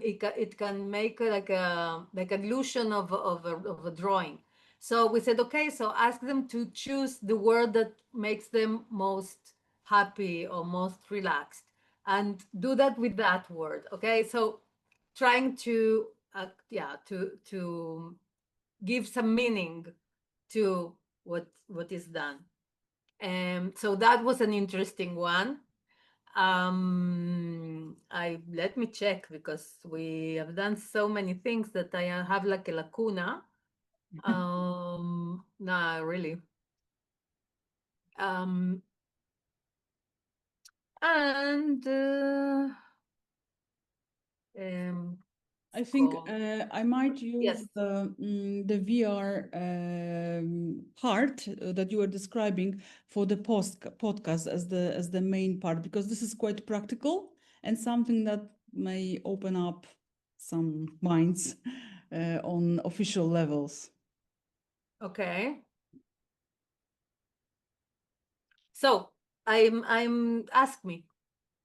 make like an illusion of a drawing. So we said, okay, so ask them to choose the word that makes them most happy or most relaxed, and do that with that word. Okay, so trying to to give some meaning to what is done. So that was an interesting one. I let me check, because we have done so many things that I have like a lacuna. No, really. And I think called, I might use yes. the VR part that you were describing for the podcast as the main part, because this is quite practical and something that may open up some minds on official levels. Okay. So I'm ask me.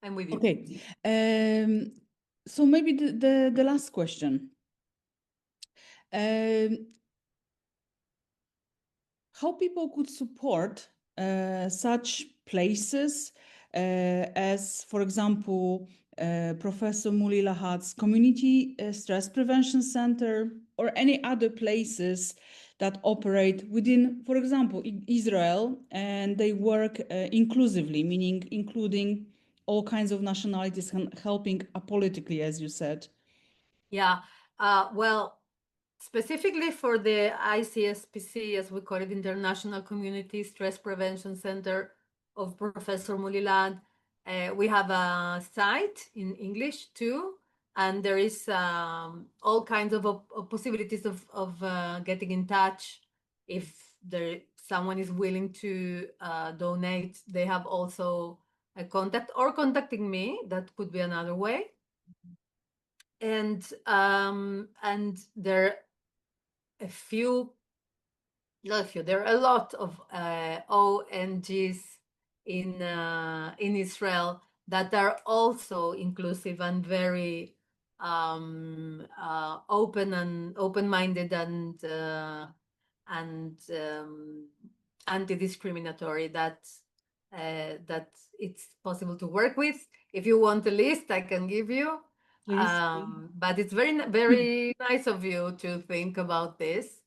I'm with you. Okay. So maybe the last question. How people could support such places as, for example, Professor Muli Lahat's Community Stress Prevention Center, or any other places that operate within, for example, Israel, and they work inclusively, meaning including all kinds of nationalities and helping apolitically, as you said. Yeah. Well, specifically for the ICSPC, as we call it, International Community Stress Prevention Center of Professor Mulilad, we have a site in English too, and there is all kinds of possibilities of getting in touch if someone is willing to donate. They have also a contact, or contacting me. That could be another way. And there are there are a lot of ONGs in Israel that are also inclusive and very open-minded and anti-discriminatory, that it's possible to work with. If you want a list, I can give you. Please. But it's very nice of you to think about this.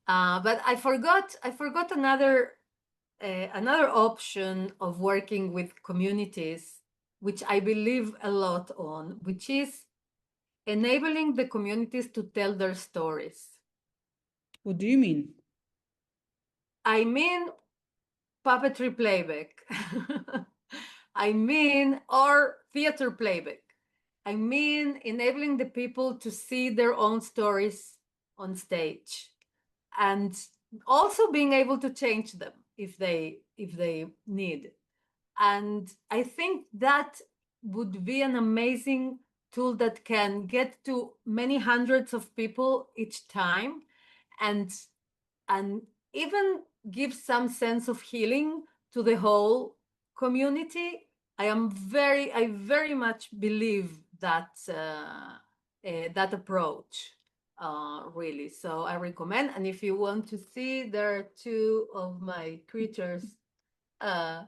But I forgot another option of working with communities, which I believe a lot on, which is enabling the communities to tell their stories. What do you mean? I mean puppetry playback. I mean, or theater playback. I mean enabling the people to see their own stories on stage, and also being able to change them if they need. And I think that would be an amazing tool that can get to many hundreds of people each time, and even give some sense of healing to the whole community. I very much believe that that approach, really. So I recommend. And if you want to see, there are two of my creatures. What are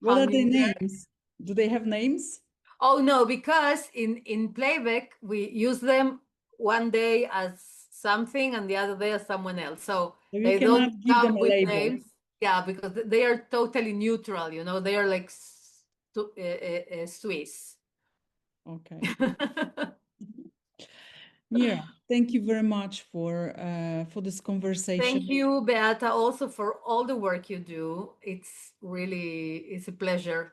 their Hanging there. names? Do they have names? Oh no, because in playback we use them one day as something and the other day as someone else. So So you they don't cannot give them come a with label. names. Yeah, because they are totally neutral. They are like Swiss. Okay. Nira, thank you very much for this conversation. Thank you, Beata, also for all the work you do. It's a pleasure